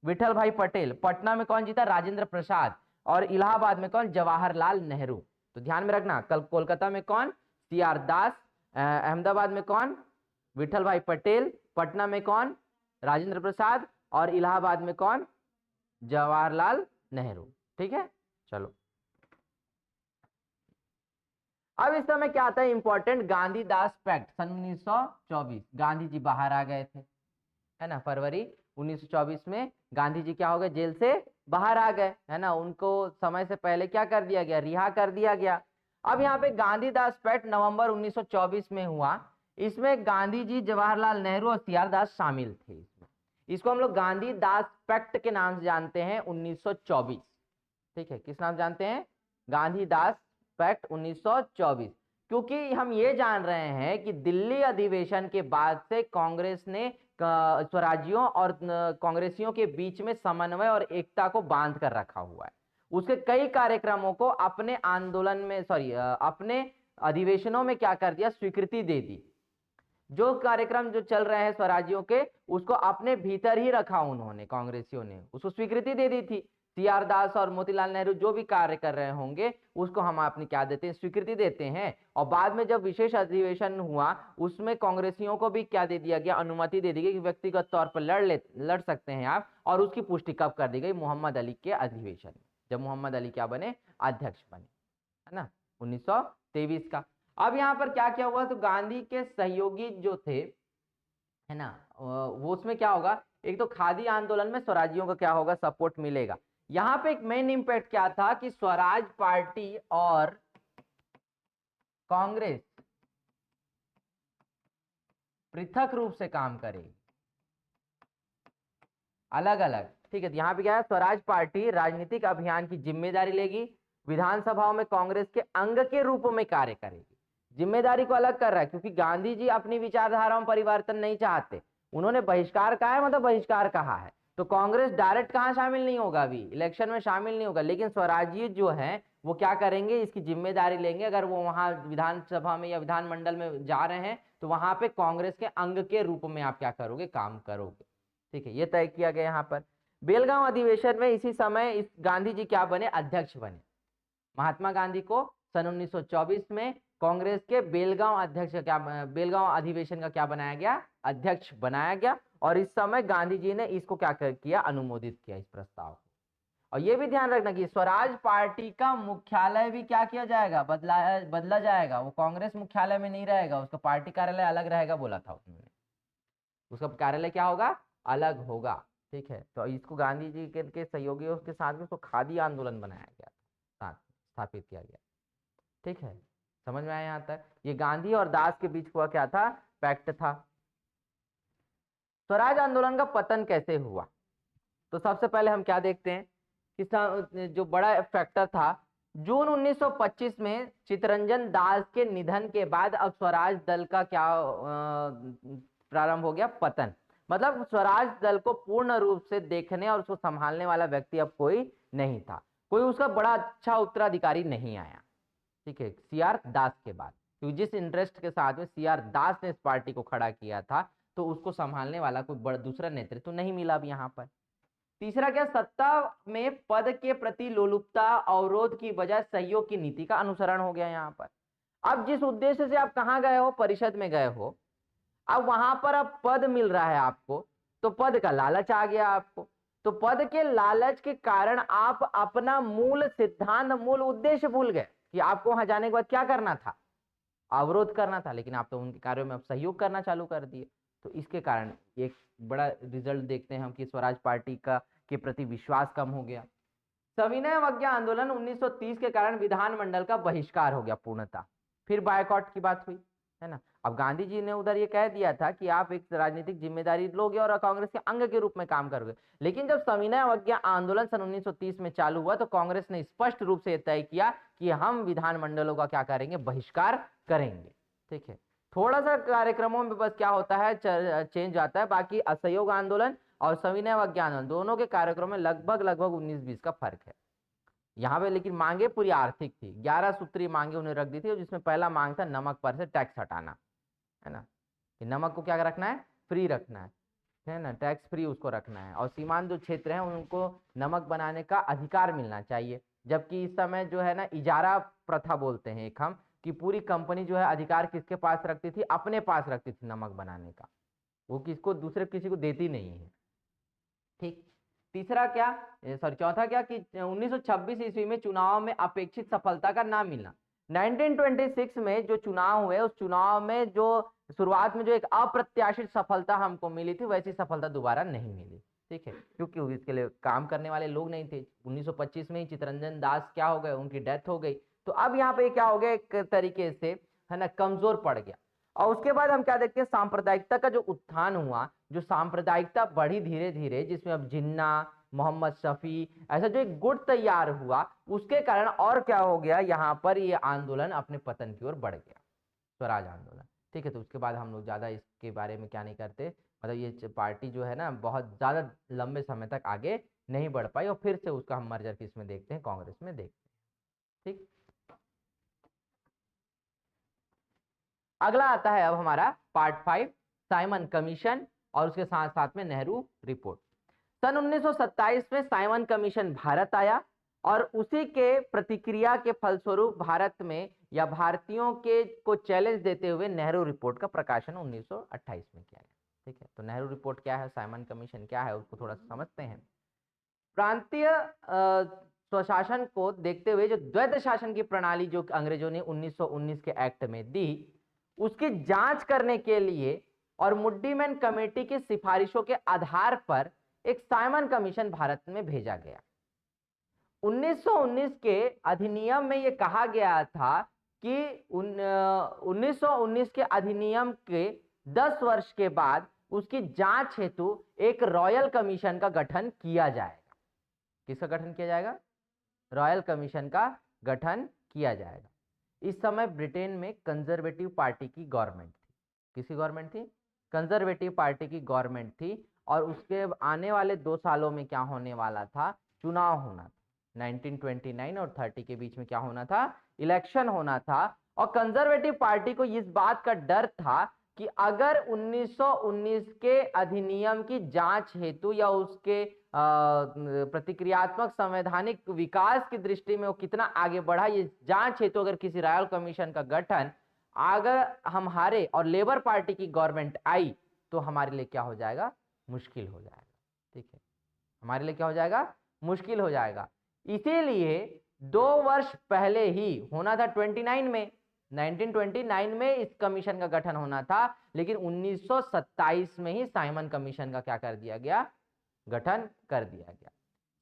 विट्ठल भाई पटेल। पटना में कौन जीता, राजेंद्र प्रसाद। और इलाहाबाद में कौन, जवाहरलाल नेहरू। तो ध्यान में रखना, कल कोलकाता में कौन, सीआर दास, अहमदाबाद में कौन, विट्ठल भाई पटेल, पटना में कौन, राजेंद्र प्रसाद, और इलाहाबाद में कौन, जवाहरलाल नेहरू। ठीक है, चलो अब इस समय क्या आता है इंपॉर्टेंट, गांधीदास पैक्ट सन 1924। गांधी जी बाहर आ गए थे, है ना, फरवरी 1924 में गांधी जी क्या हो गए, जेल से बाहर आ गए, है ना। उनको समय से पहले क्या कर दिया गया, रिहा कर दिया गया। अब यहाँ पे गांधीदास पैक्ट नवंबर 1924 में हुआ। इसमें गांधी जी, जवाहरलाल नेहरू और सीआर दास शामिल थे इसमें। इसको हम लोग गांधीदास पैक्ट के नाम से जानते हैं 1924। ठीक है, किस नाम जानते हैं, गांधीदास पैक्ट 1924। क्योंकि हम ये जान रहे हैं कि दिल्ली अधिवेशन के बाद से कांग्रेस ने स्वराज्यों और कांग्रेसियों के बीच में समन्वय और एकता को बांध कर रखा हुआ है। उसके कई कार्यक्रमों को अपने आंदोलन में अपने अधिवेशनों में क्या कर दिया, स्वीकृति दे दी। जो कार्यक्रम जो चल रहे हैं स्वराज्यों के, उसको अपने भीतर ही रखा उन्होंने, कांग्रेसियों ने उसको स्वीकृति दे दी थी। सीआर दास और मोतीलाल नेहरू जो भी कार्य कर रहे होंगे उसको हम अपनी क्या देते हैं, स्वीकृति देते हैं। और बाद में जब विशेष अधिवेशन हुआ उसमें कांग्रेसियों को भी क्या दे दिया गया, अनुमति दे दी गई कि व्यक्तिगत तौर पर लड़ सकते हैं आप। और उसकी पुष्टि कब कर दी गई, मोहम्मद अली के अधिवेशन में, जब मोहम्मद अली क्या बने, अध्यक्ष बने, है ना, 1923 का। अब यहाँ पर क्या क्या हुआ, तो गांधी के सहयोगी जो थे, है ना, वो उसमें क्या होगा, एक तो खादी आंदोलन में स्वराजियों का क्या होगा, सपोर्ट मिलेगा। यहाँ पे एक मेन इंपैक्ट क्या था कि स्वराज पार्टी और कांग्रेस पृथक रूप से काम करेगी, अलग अलग, ठीक है। यहाँ पे क्या है, स्वराज पार्टी राजनीतिक अभियान की जिम्मेदारी लेगी, विधानसभाओं में कांग्रेस के अंग के रूप में कार्य करेगी। जिम्मेदारी को अलग कर रहा है क्योंकि गांधी जी अपनी विचारधाराओं में परिवर्तन नहीं चाहते, उन्होंने बहिष्कार कहा है, मतलब बहिष्कार कहा है। तो कांग्रेस डायरेक्ट कहाँ शामिल नहीं होगा, अभी इलेक्शन में शामिल नहीं होगा, लेकिन स्वराज्य जो है वो क्या करेंगे, इसकी जिम्मेदारी लेंगे। अगर वो वहां विधानसभा में या विधानमंडल में जा रहे हैं तो वहां पे कांग्रेस के अंग के रूप में आप क्या करोगे, काम करोगे, ठीक है, ये तय किया गया। यहाँ पर बेलगांव अधिवेशन में इसी समय इस गांधी जी क्या बने, अध्यक्ष बने। महात्मा गांधी को सन 1924 में कांग्रेस के बेलगांव अध्यक्ष का क्या, बेलगांव अधिवेशन का क्या बनाया गया, अध्यक्ष बनाया गया। और इस समय गांधी जी ने इसको क्या किया, अनुमोदित किया इस प्रस्ताव को। और ये भी ध्यान रखना कि स्वराज पार्टी का मुख्यालय भी क्या किया जाएगा, बदला जाएगा। वो कांग्रेस मुख्यालय में नहीं रहेगा, उसका पार्टी कार्यालय अलग रहेगा, बोला था उन्होंने, उसका कार्यालय क्या होगा, अलग होगा, ठीक है। तो इसको गांधी जी के सहयोगियों के साथ में उसको खादी आंदोलन बनाया गया, साथ स्थापित किया गया, ठीक है। समझ में आया यहाँ तक, ये गांधी और दास के बीच हुआ क्या था, पैक्ट था। स्वराज आंदोलन का पतन कैसे हुआ, तो सबसे पहले हम क्या देखते हैं कि जो बड़ा फैक्टर था, जून 1925 में चित्तरंजन दास के निधन के बाद अब स्वराज दल का क्या प्रारंभ हो गया, पतन। मतलब स्वराज दल को पूर्ण रूप से देखने और उसको संभालने वाला व्यक्ति अब कोई नहीं था, कोई उसका बड़ा अच्छा उत्तराधिकारी नहीं आया, ठीक है, सीआर दास के बाद। क्योंकि जिस इंटरेस्ट के साथ में सीआर दास ने इस पार्टी को खड़ा किया था, तो उसको संभालने वाला कोई बड़ा दूसरा नेतृत्व तो नहीं मिला अब यहाँ पर। तीसरा क्या, सत्ता में पद के प्रति लोलुपता, अवरोध की बजाय सहयोग की नीति का अनुसरण हो गया यहाँ पर। अब जिस उद्देश्य से आप कहाँ गए हो, परिषद में गए हो, अब वहां पर अब पद मिल रहा है आपको, तो पद का लालच आ गया आपको। तो पद के लालच के कारण आप अपना मूल सिद्धांत, मूल उद्देश्य भूल गए कि आपको वहां जाने के बाद क्या करना था, अवरोध करना था, लेकिन आप तो उनके कार्यों में अब सहयोग करना चालू कर दिए। तो इसके कारण एक बड़ा रिजल्ट देखते हैं हम कि स्वराज पार्टी का के प्रति विश्वास कम हो गया। सविनय अवज्ञा आंदोलन 1930 के कारण विधानमंडल का बहिष्कार हो गया पूर्णतः। फिर बायकॉट की बात हुई, है ना। अब गांधी जी ने उधर ये कह दिया था कि आप एक राजनीतिक जिम्मेदारी लोगे और कांग्रेस के अंग के रूप में काम करोगे, लेकिन जब सविनय अवज्ञा आंदोलन सन 1930 में चालू हुआ तो कांग्रेस ने स्पष्ट रूप से तय किया कि हम विधानमंडलों का क्या करेंगे, बहिष्कार करेंगे, ठीक है। थोड़ा सा कार्यक्रमों में बस क्या होता है, चेंज आता है, बाकी असहयोग आंदोलन और सविनय अवज्ञा आंदोलन दोनों के कार्यक्रम में लगभग 19-20 का फर्क है यहाँ पे। लेकिन मांगे पूरी आर्थिक थी, 11 सूत्री मांगे उन्हें रख दी थी, जिसमें पहला मांग था नमक पर से टैक्स हटाना, है ना, कि नमक को क्या रखना है, फ्री रखना है ना, टैक्स फ्री उसको रखना है। और सीमांत जो क्षेत्र है उनको नमक बनाने का अधिकार मिलना चाहिए। जबकि इस समय जो है ना, इजारा प्रथा बोलते हैं एक हम, कि पूरी कंपनी जो है अधिकार किसके पास रखती थी, अपने पास रखती थी नमक बनाने का, वो किसको, दूसरे किसी को देती नहीं है, ठीक। तीसरा क्या, सॉरी चौथा क्या कि 1926 ईस्वी में चुनाव में अपेक्षित सफलता का ना मिलना। 1926 में जो चुनाव हुए उस चुनाव में जो शुरुआत में जो एक अप्रत्याशित सफलता हमको मिली थी, वैसी सफलता दोबारा नहीं मिली, ठीक है, क्योंकि इसके लिए काम करने वाले लोग नहीं थे। 1925 में ही चित्तरंजन दास क्या हो गए, उनकी डेथ हो गई। तो अब यहाँ पे क्या हो गया, एक तरीके से, है ना, कमजोर पड़ गया। और उसके बाद हम क्या देखते हैं, सांप्रदायिकता का जो उत्थान हुआ, जो सांप्रदायिकता बढ़ी धीरे धीरे, जिसमें अब जिन्ना, मोहम्मद शफी, ऐसा जो एक गुट तैयार हुआ, उसके कारण और क्या हो गया, यहाँ पर ये आंदोलन अपने पतन की ओर बढ़ गया, स्वराज आंदोलन, ठीक है। तो उसके बाद हम लोग ज्यादा इसके बारे में क्या नहीं करते, मतलब ये पार्टी जो है ना बहुत ज्यादा लंबे समय तक आगे नहीं बढ़ पाई, और फिर से उसका हम मर्जर किसमें देखते हैं, कांग्रेस में देखते हैं, ठीक। अगला आता है अब हमारा पार्ट 5, साइमन कमीशन और उसके साथ साथ में नेहरू रिपोर्ट। सन 1927 में साइमन कमीशन भारत आया और उसी के प्रतिक्रिया के फलस्वरूप भारत में या भारतीयों के को चैलेंज देते हुए नेहरू रिपोर्ट का प्रकाशन 1928 में किया गया। ठीक है, तो नेहरू रिपोर्ट क्या है, साइमन कमीशन क्या है, उसको थोड़ा समझते हैं। प्रांतीय स्वशासन को देखते हुए जो द्वैध शासन की प्रणाली जो अंग्रेजों ने 1919 के एक्ट में दी, उसकी जांच करने के लिए और मुड्डीमैन कमेटी की सिफारिशों के आधार पर एक साइमन कमीशन भारत में भेजा गया। 1919 के अधिनियम में यह कहा गया था कि 1919 के अधिनियम के 10 वर्ष के बाद उसकी जांच हेतु एक रॉयल कमीशन का गठन किया जाएगा। किसका गठन किया जाएगा? रॉयल कमीशन का गठन किया जाएगा। इस समय ब्रिटेन में कंजर्वेटिव पार्टी की गवर्नमेंट थी। किसकी गवर्नमेंट थी? कंजर्वेटिव पार्टी की गवर्नमेंट थी और उसके आने वाले 2 सालों में क्या होने वाला था? चुनाव होना था। 1929 और 30 के बीच में क्या होना था? इलेक्शन होना था। और कंजर्वेटिव पार्टी को इस बात का डर था कि अगर 1919 के अधिनियम की जांच हेतु या उसके प्रतिक्रियात्मक संवैधानिक विकास की दृष्टि में वो कितना आगे बढ़ा, ये जांच हेतु अगर किसी रॉयल कमीशन का गठन अगर हम हारे और लेबर पार्टी की गवर्नमेंट आई तो हमारे लिए क्या हो जाएगा? मुश्किल हो जाएगा। ठीक है, हमारे लिए क्या हो जाएगा? मुश्किल हो जाएगा। इसीलिए 2 वर्ष पहले ही होना था 29 में, 1929 में इस कमीशन का गठन होना था, लेकिन 1927 में ही साइमन कमीशन का क्या कर दिया गया? गठन कर दिया गया।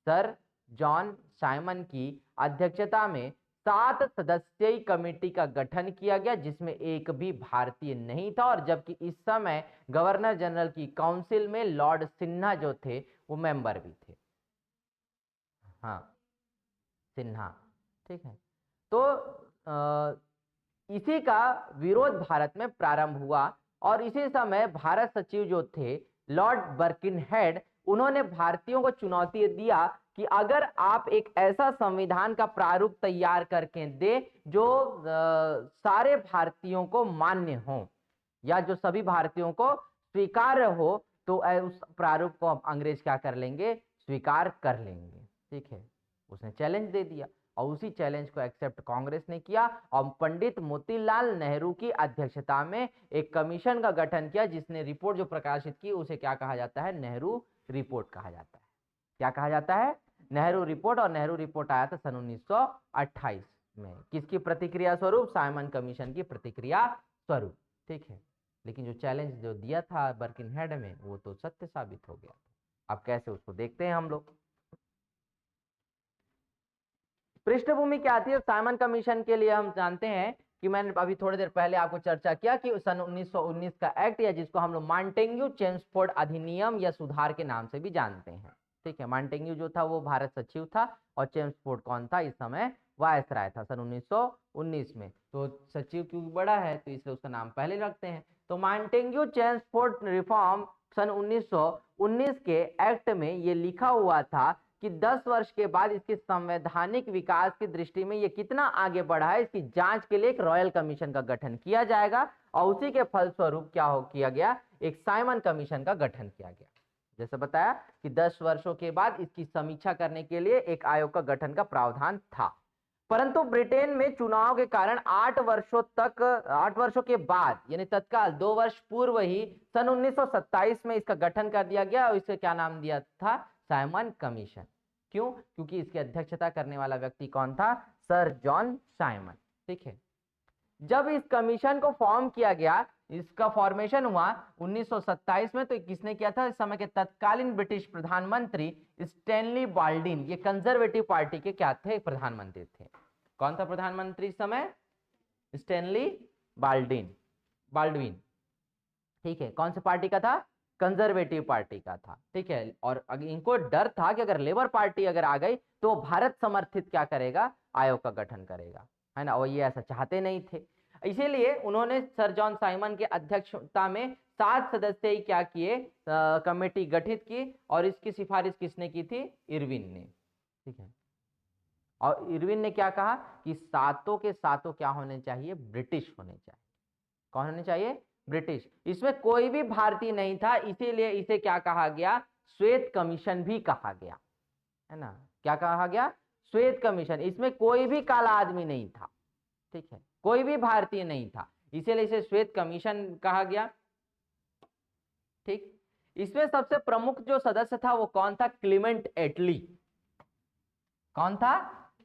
सर जॉन साइमन की अध्यक्षता में 7 सदस्यीय कमेटी का गठन किया गया, जिसमें एक भी भारतीय नहीं था, और जबकि इस समय गवर्नर जनरल की काउंसिल में लॉर्ड सिन्हा जो थे वो मेंबर भी थे। हाँ, सिन्हा। ठीक है, तो इसी का विरोध भारत में प्रारंभ हुआ और इसी समय भारत सचिव जो थे लॉर्ड बर्किनहेड, उन्होंने भारतीयों को चुनौती दिया कि अगर आप एक ऐसा संविधान का प्रारूप तैयार करके दे जो सारे भारतीयों को मान्य हो या जो सभी भारतीयों को स्वीकार्य हो, तो उस प्रारूप को अंग्रेज क्या कर लेंगे? स्वीकार कर लेंगे। ठीक है, उसने चैलेंज दे दिया और उसी चैलेंज को एक्सेप्ट कांग्रेस ने किया और पंडित मोतीलाल नेहरू की अध्यक्षता में एक कमीशन का गठन किया, जिसने रिपोर्ट जो प्रकाशित की उसे क्या कहा जाता है? नेहरू रिपोर्ट कहा जाता है। क्या कहा जाता है? नेहरू रिपोर्ट। और नेहरू रिपोर्ट आया था सन 1928 में। किसकी प्रतिक्रिया स्वरूप? साइमन कमीशन की प्रतिक्रिया स्वरूप। ठीक है, लेकिन जो चैलेंज जो दिया था बर्किनहेड में वो तो सत्य साबित हो गया। अब कैसे उसको देखते हैं हम लोग। पृष्ठभूमि क्या आती है साइमन कमीशन के लिए? हम जानते हैं कि मैंने अभी थोड़ी देर पहले आपको चर्चा किया कि सन 1919 का एक्ट, या जिसको हम लोग मॉन्टेग्यू चेम्सफोर्ड अधिनियम या सुधार के नाम से भी जानते हैं। ठीक है, मॉन्टेग्यू जो था वो भारत सचिव था और चेम्सफोर्ड कौन था? इस समय वायसराय था सन 1919 में। तो सचिव क्योंकि बड़ा है तो इसलिए उसका नाम पहले रखते हैं। तो मॉन्टेग्यू चेम्सफोर्ड रिफॉर्म सन 1919 के एक्ट में ये लिखा हुआ था कि 10 वर्ष के बाद इसके संवैधानिक विकास की दृष्टि में ये कितना आगे बढ़ा है, इसकी जांच के लिए एक रॉयल कमीशन का गठन किया जाएगा और उसी के फलस्वरूप क्या हो किया गया? एक साइमन कमीशन का गठन किया गया। जैसे बताया कि 10 वर्षों के बाद इसकी समीक्षा करने के लिए एक आयोग का गठन का प्रावधान था। परंतु ब्रिटेन में चुनाव के कारण 8 वर्षों के बाद यानी तत्काल 2 वर्ष पूर्व ही सन 1927 में इसका गठन कर दिया गया और इसे क्या नाम दिया था? Simon commission. क्यों? क्योंकि इसकी अध्यक्षता करने वाला व्यक्ति कौन था? Sir John Simon. ठीक है, जब इस कमीशन को फॉर्म किया गया, इसका फॉर्मेशन हुआ 1927 में, तो किसने किया था? इस समय के तत्कालीन ब्रिटिश प्रधानमंत्री स्टैनली बाल्डिन, ये कंजर्वेटिव पार्टी के क्या थे? प्रधानमंत्री थे। कौन था प्रधानमंत्री इस समय? Stanley Baldwin. ठीक है, कौन सी पार्टी का था? कंजर्वेटिव पार्टी का था। ठीक है, और इनको डर था कि अगर लेबर पार्टी अगर आ गई तो भारत समर्थित क्या करेगा? आयोग का गठन करेगा, है ना। और ये ऐसा चाहते नहीं थे, इसीलिए उन्होंने सर जॉन साइमन के अध्यक्षता में 7 सदस्य क्या किए? कमेटी गठित की और इसकी सिफारिश किसने की थी? इरविन ने। ठीक है, और इरविन ने क्या कहा कि सातों के सातों क्या होने चाहिए? ब्रिटिश होने चाहिए। कौन होनी चाहिए? ब्रिटिश। इसमें कोई भी भारतीय नहीं था, इसीलिए इसे क्या कहा गया? श्वेत कमीशन भी कहा गया, है ना। क्या कहा गया? श्वेत कमीशन। इसमें कोई भी काला आदमी नहीं था, ठीक है, कोई भी भारतीय नहीं था, इसीलिए इसे श्वेत कमीशन कहा गया। ठीक। इसमें सबसे प्रमुख जो सदस्य था वो कौन था? क्लीमेंट एटली। कौन था?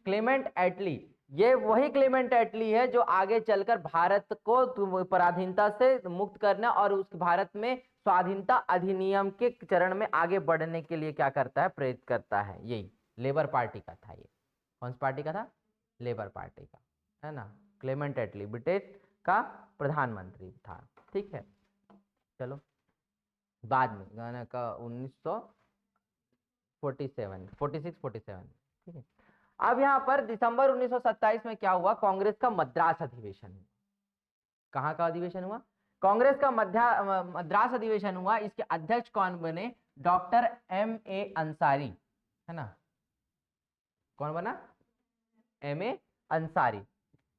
क्लेमेंट एटली। ये वही क्लेमेंट एटली है जो आगे चलकर भारत को पराधीनता से मुक्त करना और उस भारत में स्वाधीनता अधिनियम के चरण में आगे बढ़ने के लिए क्या करता है? प्रेरित करता है। यही लेबर पार्टी का था। ये कौन सी पार्टी का था? लेबर पार्टी का, है ना। क्लेमेंट एटली ब्रिटेन का प्रधानमंत्री था। ठीक है, चलो बाद में गाना का 1947 46 47। ठीक है। अब यहाँ पर दिसंबर 1927 में क्या हुआ? कांग्रेस का मद्रास अधिवेशन हुआ। कहाँ का अधिवेशन हुआ? कांग्रेस का मद्रास अधिवेशन हुआ। इसके अध्यक्ष कौन बने? Doctor M.A. अंसारी, है ना। कौन बना? M.A. अंसारी।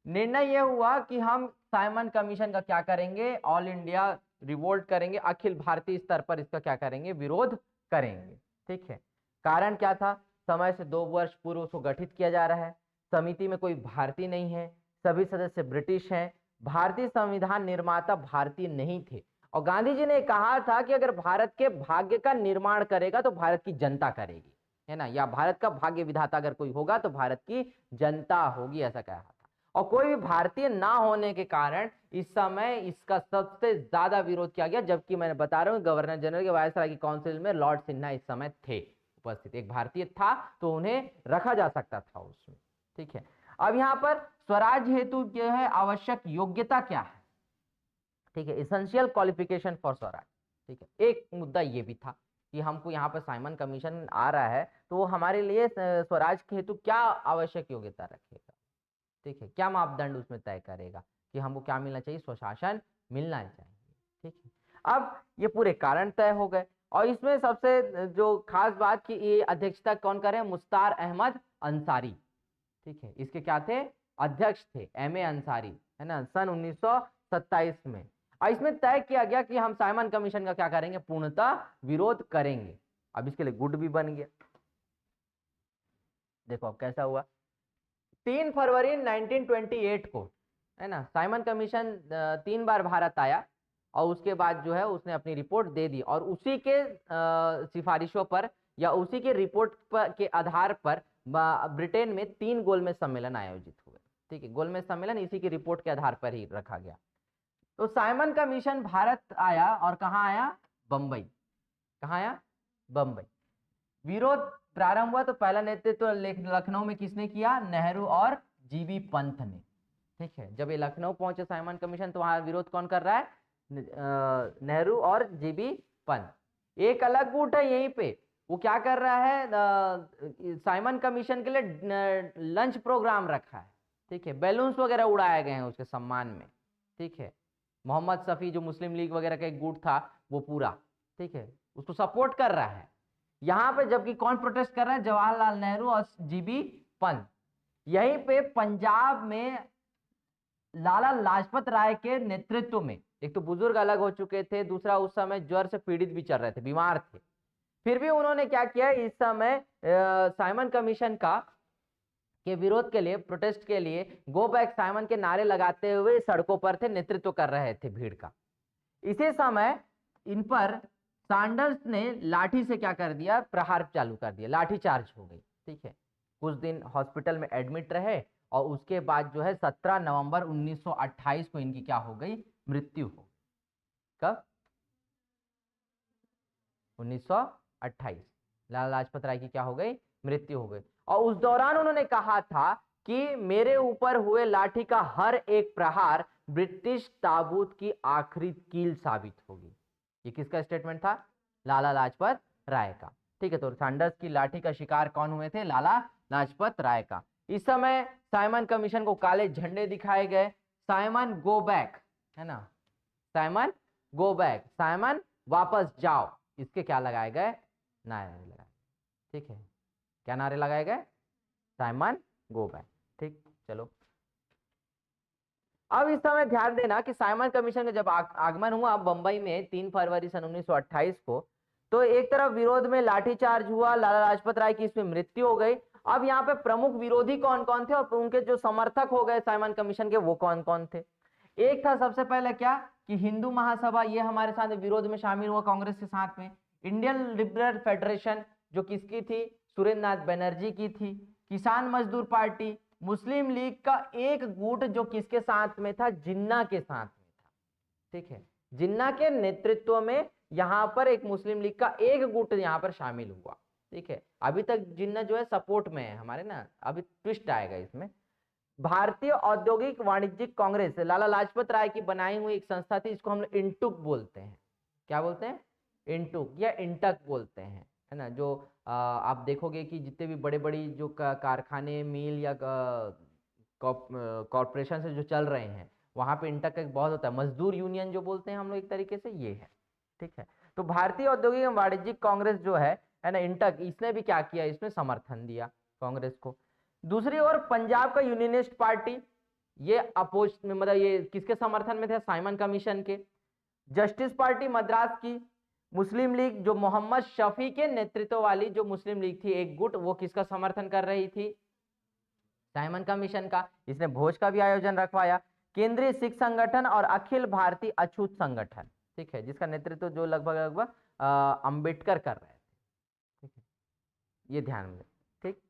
निर्णय यह हुआ कि हम साइमन कमीशन का क्या करेंगे? ऑल इंडिया रिवोल्ट करेंगे, अखिल भारतीय स्तर पर इसका क्या करेंगे? विरोध करेंगे। ठीक है। कारण क्या था? समय से 2 वर्ष पूर्व उसको गठित किया जा रहा है, समिति में कोई भारतीय नहीं है, सभी सदस्य ब्रिटिश हैं, भारतीय संविधान निर्माता भारतीय नहीं थे, और गांधी जी ने कहा था कि अगर भारत के भाग्य का निर्माण करेगा तो भारत की जनता करेगी, है ना, या भारत का भाग्य विधाता अगर कोई होगा तो भारत की जनता होगी, ऐसा कहा था। और कोई भी भारतीय ना होने के कारण इस समय इसका सबसे ज्यादा विरोध किया गया, जबकि मैंने बता रहा हूं गवर्नर जनरल के वायसराय की काउंसिल में लॉर्ड सिन्हा इस समय थे उपस्थित। एक भारतीय था तो उन्हें रखा जा सकता था उसमें। ठीक है। अब यहाँ पर स्वराज हेतु जो है आवश्यक योग्यता क्या है? ठीक है, इसेंशियल क्वालिफिकेशन फॉर स्वराज। ठीक है, एक मुद्दा ये भी था कि हमको यहाँ पर साइमन कमीशन आ रहा है तो वो हमारे लिए स्वराज के हेतु क्या आवश्यक योग्यता रखेगा? ठीक है, क्या मापदंड उसमें तय करेगा कि हमको क्या मिलना चाहिए? स्वशासन मिलना चाहिए। ठीक है। अब ये पूरे कारण तय हो गए, और इसमें सबसे जो खास बात कि ये अध्यक्षता कौन करे? मुश्तार अहमद अंसारी। ठीक है, इसके क्या थे? अध्यक्ष थे M.A. अंसारी, है ना, सन 1927 में। और इसमें तय किया गया कि हम साइमन कमीशन का क्या करेंगे? पूर्णतः विरोध करेंगे। अब इसके लिए गुड भी बन गया। देखो अब कैसा हुआ। 3 फरवरी 1928 को, है ना, साइमन कमीशन 3 बार भारत आया, और उसके बाद जो है उसने अपनी रिपोर्ट दे दी, और उसी के सिफारिशों पर या उसी के रिपोर्ट पर के आधार पर ब्रिटेन में 3 गोलमेज सम्मेलन आयोजित हुए। ठीक है, गोलमेज सम्मेलन इसी की रिपोर्ट के आधार पर ही रखा गया। तो साइमन कमीशन भारत आया, और कहाँ आया? बंबई। कहाँ आया? बंबई। विरोध प्रारंभ हुआ तो पहला नेतृत्व लखनऊ में किसने किया? नेहरू और जीबी पंत ने। ठीक है, जब ये लखनऊ पहुंचे साइमन कमीशन तो वहां विरोध कौन कर रहा है? नेहरू और जीबी पंत। एक अलग गुट है यहीं पे, वो क्या कर रहा है? साइमन कमीशन के लिए लंच प्रोग्राम रखा है। ठीक है, बैलून्स वगैरह उड़ाए गए हैं उसके सम्मान में। ठीक है, मोहम्मद शफी जो मुस्लिम लीग वगैरह का एक गुट था वो पूरा, ठीक है, उसको सपोर्ट कर रहा है यहाँ पे। जबकि कौन प्रोटेस्ट कर रहा है? जवाहरलाल नेहरू और जीबी पंत। यहीं पे पंजाब में लाला लाजपत राय के नेतृत्व में, एक तो बुजुर्ग अलग हो चुके थे, दूसरा उस समय ज्वर से पीड़ित भी चल रहे थे, बीमार थे, फिर भी उन्होंने क्या किया? इस समय साइमन कमीशन का के विरोध के लिए, प्रोटेस्ट के लिए गो बैक साइमन के नारे लगाते हुए सड़कों पर थे, नेतृत्व कर रहे थे भीड़ का। इसी समय इन पर सैंडर्स ने लाठी से क्या कर दिया? प्रहार चालू कर दिया, लाठी चार्ज हो गई। ठीक है, कुछ दिन हॉस्पिटल में एडमिट रहे, और उसके बाद जो है 17 नवंबर 1928 को इनकी क्या हो गई? मृत्यु हो। कब? 1928 लाला लाजपत राय की क्या हो गई? मृत्यु हो गई। और उस दौरान उन्होंने कहा था कि मेरे ऊपर हुए लाठी का हर एक प्रहार ब्रिटिश ताबूत की आखिरी कील साबित होगी। ये किसका स्टेटमेंट था? लाला लाजपत राय का। ठीक है, तो सैंडर्स की लाठी का शिकार कौन हुए थे? लाला लाजपत राय का। इस समय साइमन कमीशन को काले झंडे दिखाए गए, साइमन गो बैक, है ना, साइमन गो बैक, साइमन वापस जाओ, इसके क्या लगाए गए? नारे लगाए। ठीक है, क्या नारे लगाए गए? Simon go back. ठीक, चलो अब इस समय ध्यान देना कि साइमन कमीशन का जब आगमन हुआ बंबई में 3 फरवरी सन 1928 को, तो एक तरफ विरोध में लाठीचार्ज हुआ, लाला लाजपत राय की इसमें मृत्यु हो गई। अब यहाँ पे प्रमुख विरोधी कौन कौन थे और उनके जो समर्थक हो गए साइमन कमीशन के वो कौन कौन थे? एक था सबसे पहले क्या कि हिंदू महासभा, ये हमारे साथ विरोध में शामिल हुआ कांग्रेस के साथ में। इंडियन लिबरल फेडरेशन जो किसकी थी? सुरेंद्र नाथ बनर्जी की थी। किसान मजदूर पार्टी, मुस्लिम लीग का एक गुट जो किसके साथ में था? जिन्ना के साथ में था। ठीक है, जिन्ना के नेतृत्व में यहां पर एक मुस्लिम लीग का एक गुट यहां पर शामिल हुआ। ठीक है, अभी तक जिन्ना जो है सपोर्ट में है हमारे ना, अभी ट्विस्ट आएगा इसमें। भारतीय औद्योगिक वाणिज्यिक कांग्रेस लाला लाजपत राय की बनाई हुई एक संस्था थी, इसको हम लोग इंटुक बोलते हैं। क्या बोलते हैं? इंटुक या इंटक बोलते हैं, है ना। जो आप देखोगे कि जितने भी बड़े बड़ी जो कारखाने, मिल या कॉरपोरेशन से जो चल रहे हैं, वहां पे इंटक एक बहुत होता है। मजदूर यूनियन जो बोलते हैं हम लोग एक तरीके से, ये है। ठीक है, तो भारतीय औद्योगिक एवं वाणिज्यिक कांग्रेस जो है ना, इंटक, इसने भी क्या किया? इसमें समर्थन दिया कांग्रेस को। दूसरी ओर पंजाब का यूनियनिस्ट पार्टी, ये अपोज मतलब ये किसके समर्थन में थे? साइमन कमीशन के। जस्टिस पार्टी मद्रास की, मुस्लिम लीग जो मोहम्मद शफी के नेतृत्व वाली जो मुस्लिम लीग थी एक गुट, वो किसका समर्थन कर रही थी? साइमन कमीशन का। इसने भोज का भी आयोजन रखवाया। केंद्रीय सिख संगठन और अखिल भारतीय अछूत संगठन, ठीक है, जिसका नेतृत्व जो लगभग लगभग अंबेडकर कर रहे थे। ठीक है, ये ध्यान में। ठीक,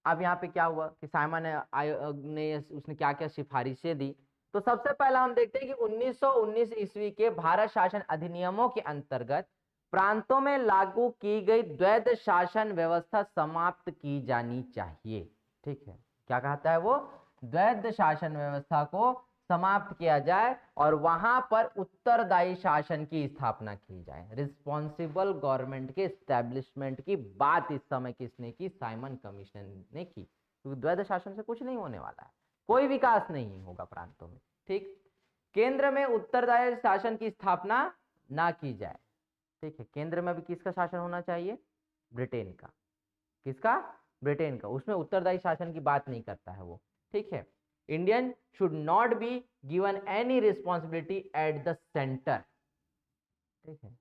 अब यहाँ पे क्या हुआ कि साइमन आयोग ने उसने क्या क्या सिफारिशें दी। तो सबसे पहला हम देखते हैं कि 1919 ईस्वी के भारत शासन अधिनियमों के अंतर्गत प्रांतों में लागू की गई द्वैध शासन व्यवस्था समाप्त की जानी चाहिए। ठीक है, क्या कहता है वो? द्वैध शासन व्यवस्था को समाप्त किया जाए और वहां पर उत्तरदायी शासन की स्थापना की जाए। रिस्पॉन्सिबल गवर्नमेंट के एस्टेब्लिशमेंट की बात इस समय किसने की? साइमन कमीशन ने की। क्योंकि द्वैध शासन से कुछ नहीं होने वाला है, कोई विकास नहीं होगा प्रांतों में। ठीक, केंद्र में उत्तरदायी शासन की स्थापना ना की जाए। ठीक है, केंद्र में भी किसका शासन होना चाहिए? ब्रिटेन का। किसका? ब्रिटेन का। उसमें उत्तरदायी शासन की बात नहीं करता है वो। ठीक है, Indian should not be given any responsibility at the centre. ठीक है,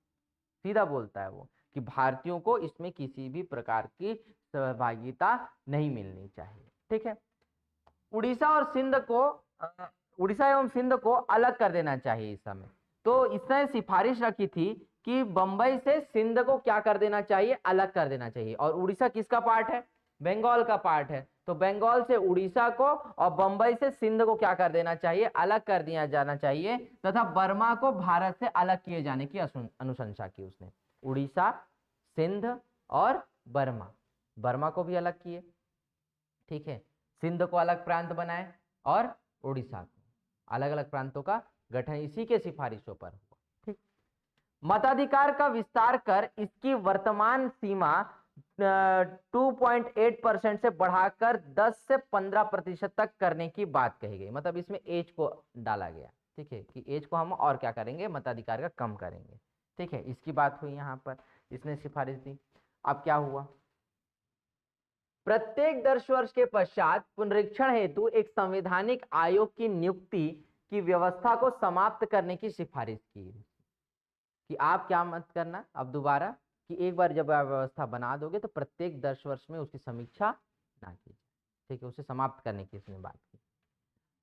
सीधा बोलता है वो कि भारतीयों को इसमें किसी भी प्रकार की सहभागिता नहीं मिलनी चाहिए। ठीक है, उड़ीसा और सिंध को उड़ीसा एवं सिंध को अलग कर देना चाहिए इस समय। तो इसने सिफारिश रखी थी कि बंबई से सिंध को क्या कर देना चाहिए? अलग कर देना चाहिए। और उड़ीसा किसका पार्ट है? बंगाल का पार्ट है। तो बंगाल से उड़ीसा को और बंबई से सिंध को क्या कर देना चाहिए? अलग कर दिया जाना चाहिए, तथा बर्मा को भारत से अलग किए जाने की अनुशंसा की उसने। उड़ीसा, सिंध और बर्मा, बर्मा को भी अलग किए। ठीक है, सिंध को अलग प्रांत बनाए और उड़ीसा को अलग अलग प्रांतों का गठन इसी के सिफारिशों पर हुआ। ठीक, मताधिकार का विस्तार कर इसकी वर्तमान सीमा 2.8% से बढ़ाकर 10 से 15% तक करने की बात कही गई। मतलब इसमें एज को डाला गया। ठीक है, कि एज को हम और क्या करेंगे? मताधिकार का कम करेंगे। ठीक है, इसकी बात हुई यहाँ पर, इसने सिफारिश दी। अब क्या हुआ? प्रत्येक 10 वर्ष के पश्चात पुनरीक्षण हेतु एक संवैधानिक आयोग की नियुक्ति की व्यवस्था को समाप्त करने की सिफारिश की कि आप क्या मत करना अब दोबारा, कि एक बार जब आप व्यवस्था बना दोगे तो प्रत्येक 10 वर्ष में उसकी समीक्षा ना कीजिए। ठीक है, उसे समाप्त करने की इसने बात की।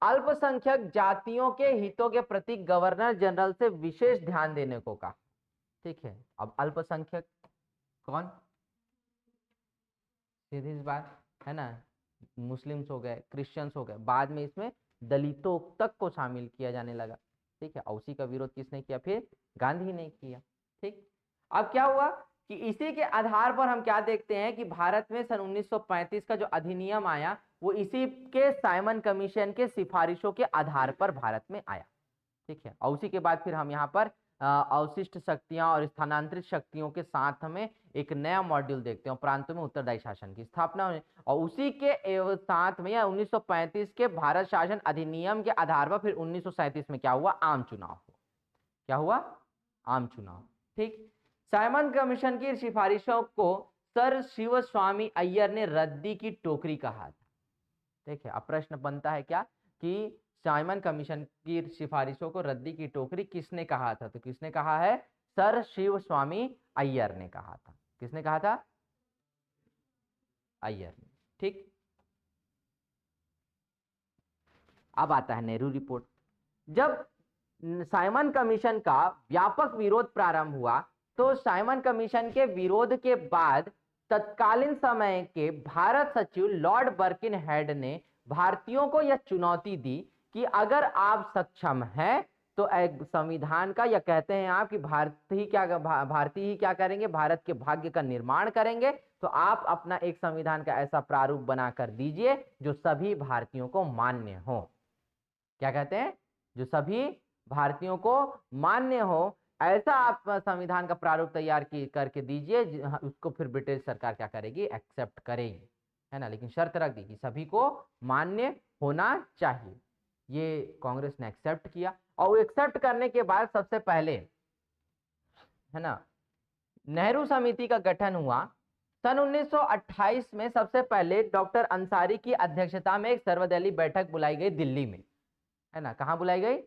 अल्पसंख्यक जातियों के हितों के प्रति गवर्नर जनरल से विशेष ध्यान देने को कहा। ठीक है, अब अल्पसंख्यक कौन? सीधी सी बात है ना, मुस्लिम्स हो गए, क्रिश्चियंस हो गए, बाद में इसमें दलितों तक को शामिल किया जाने लगा। ठीक है, और उसी का विरोध किसने किया? फिर गांधी ने किया। ठीक, अब क्या हुआ कि इसी के आधार पर हम क्या देखते हैं कि भारत में सन 1935 का जो अधिनियम आया वो इसी के साइमन कमीशन के सिफारिशों के आधार पर भारत में आया। ठीक है, और उसी के बाद फिर हम यहाँ पर अवशिष्ट शक्तियां और स्थानांतरित शक्तियों के साथ हमें एक नया मॉड्यूल देखते हैं, प्रांतों में उत्तरदायी शासन की स्थापना। और उसी के साथ में या 1935 के भारत शासन अधिनियम के आधार पर फिर 1937 में क्या हुआ? आम चुनाव हुआ। क्या हुआ? आम चुनाव। ठीक, साइमन कमीशन की सिफारिशों को सर शिव स्वामी अय्यर ने रद्दी की टोकरी कहा था। ठीक है, अब प्रश्न बनता है क्या कि साइमन कमीशन की सिफारिशों को रद्दी की टोकरी किसने कहा था? तो किसने कहा है? सर शिव स्वामी अय्यर ने कहा था। किसने कहा था? अय्यर ने। ठीक, अब आता है नेहरू रिपोर्ट। जब साइमन कमीशन का व्यापक विरोध प्रारंभ हुआ तो साइमन कमीशन के विरोध के बाद तत्कालीन समय के भारत सचिव लॉर्ड बर्किनहेड ने भारतीयों को यह चुनौती दी कि अगर आप सक्षम हैं तो एक संविधान का, या कहते हैं आप कि भारतीय ही क्या करेंगे, भारत के भाग्य का निर्माण करेंगे, तो आप अपना एक संविधान का ऐसा प्रारूप बनाकर दीजिए जो सभी भारतीयों को मान्य हो। क्या कहते हैं? जो सभी भारतीयों को मान्य हो, ऐसा आप संविधान का प्रारूप तैयार करके दीजिए, उसको फिर ब्रिटिश सरकार क्या करेगी? एक्सेप्ट करेगी, है ना। लेकिन शर्त रख दी कि सभी को मान्य होना चाहिए। ये कांग्रेस ने एक्सेप्ट किया, और वो एक्सेप्ट करने के बाद सबसे पहले, है ना, नेहरू समिति का गठन हुआ। सन 1928 में सबसे पहले डॉक्टर अंसारी की अध्यक्षता में एक सर्वदलीय बैठक बुलाई गई दिल्ली में, है ना। कहाँ बुलाई गई?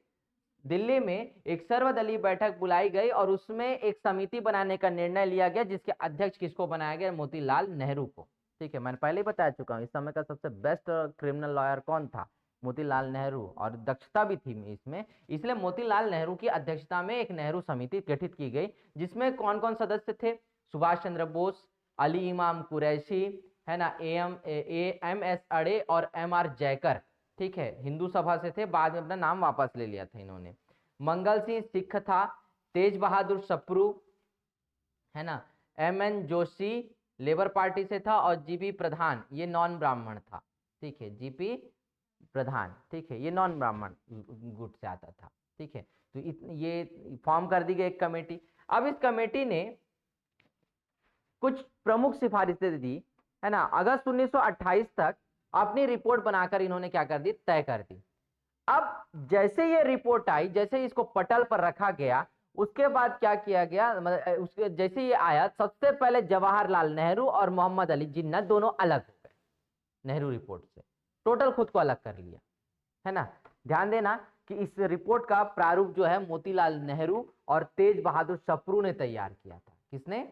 दिल्ली में एक सर्वदलीय बैठक बुलाई गई और उसमें एक समिति बनाने का निर्णय लिया गया, जिसके अध्यक्ष किसको बनाया गया? मोतीलाल नेहरू को। ठीक है, मैंने पहले ही बता चुका हूँ, इस समय का सबसे बेस्ट क्रिमिनल लॉयर कौन था? मोतीलाल नेहरू, और दक्षता भी थी इसमें, इसलिए मोतीलाल नेहरू की अध्यक्षता में एक नेहरू समिति गठित की गई, जिसमें कौन कौन सदस्य थे? सुभाष चंद्र बोस, अली इमाम कुरैशी, है ना, एम एस अड़े और एम आर जयकर। ठीक है, हिंदू सभा से थे, बाद में अपना नाम वापस ले लिया था इन्होंने। मंगल सिंह सिख था, तेज बहादुर सप्रू, है ना, M N Joshi Labour Party से था, और जीपी प्रधान, ये नॉन ब्राह्मण था। ठीक है, जीपी प्रधान, ठीक है, ये नॉन ब्राह्मण गुट से आता था। ठीक है, तो ये फॉर्म कर दी गई एक कमेटी। अब इस कमेटी ने कुछ प्रमुख सिफारिशें दी, है ना। अगस्त 1928 तक अपनी रिपोर्ट बनाकर इन्होंने क्या कर दी? तय कर दी। अब जैसे ये रिपोर्ट आई, जैसे इसको पटल पर रखा गया, उसके बाद क्या किया गया? मतलब उसके जैसे ये आया, सबसे पहले जवाहरलाल नेहरू और मोहम्मद अली जिन्ना दोनों अलग हो गए नेहरू रिपोर्ट से, टोटल खुद को अलग कर लिया, है ना। ध्यान देना कि इस रिपोर्ट का प्रारूप जो है मोतीलाल नेहरू और तेज बहादुर सप्रू ने तैयार किया था। किसने?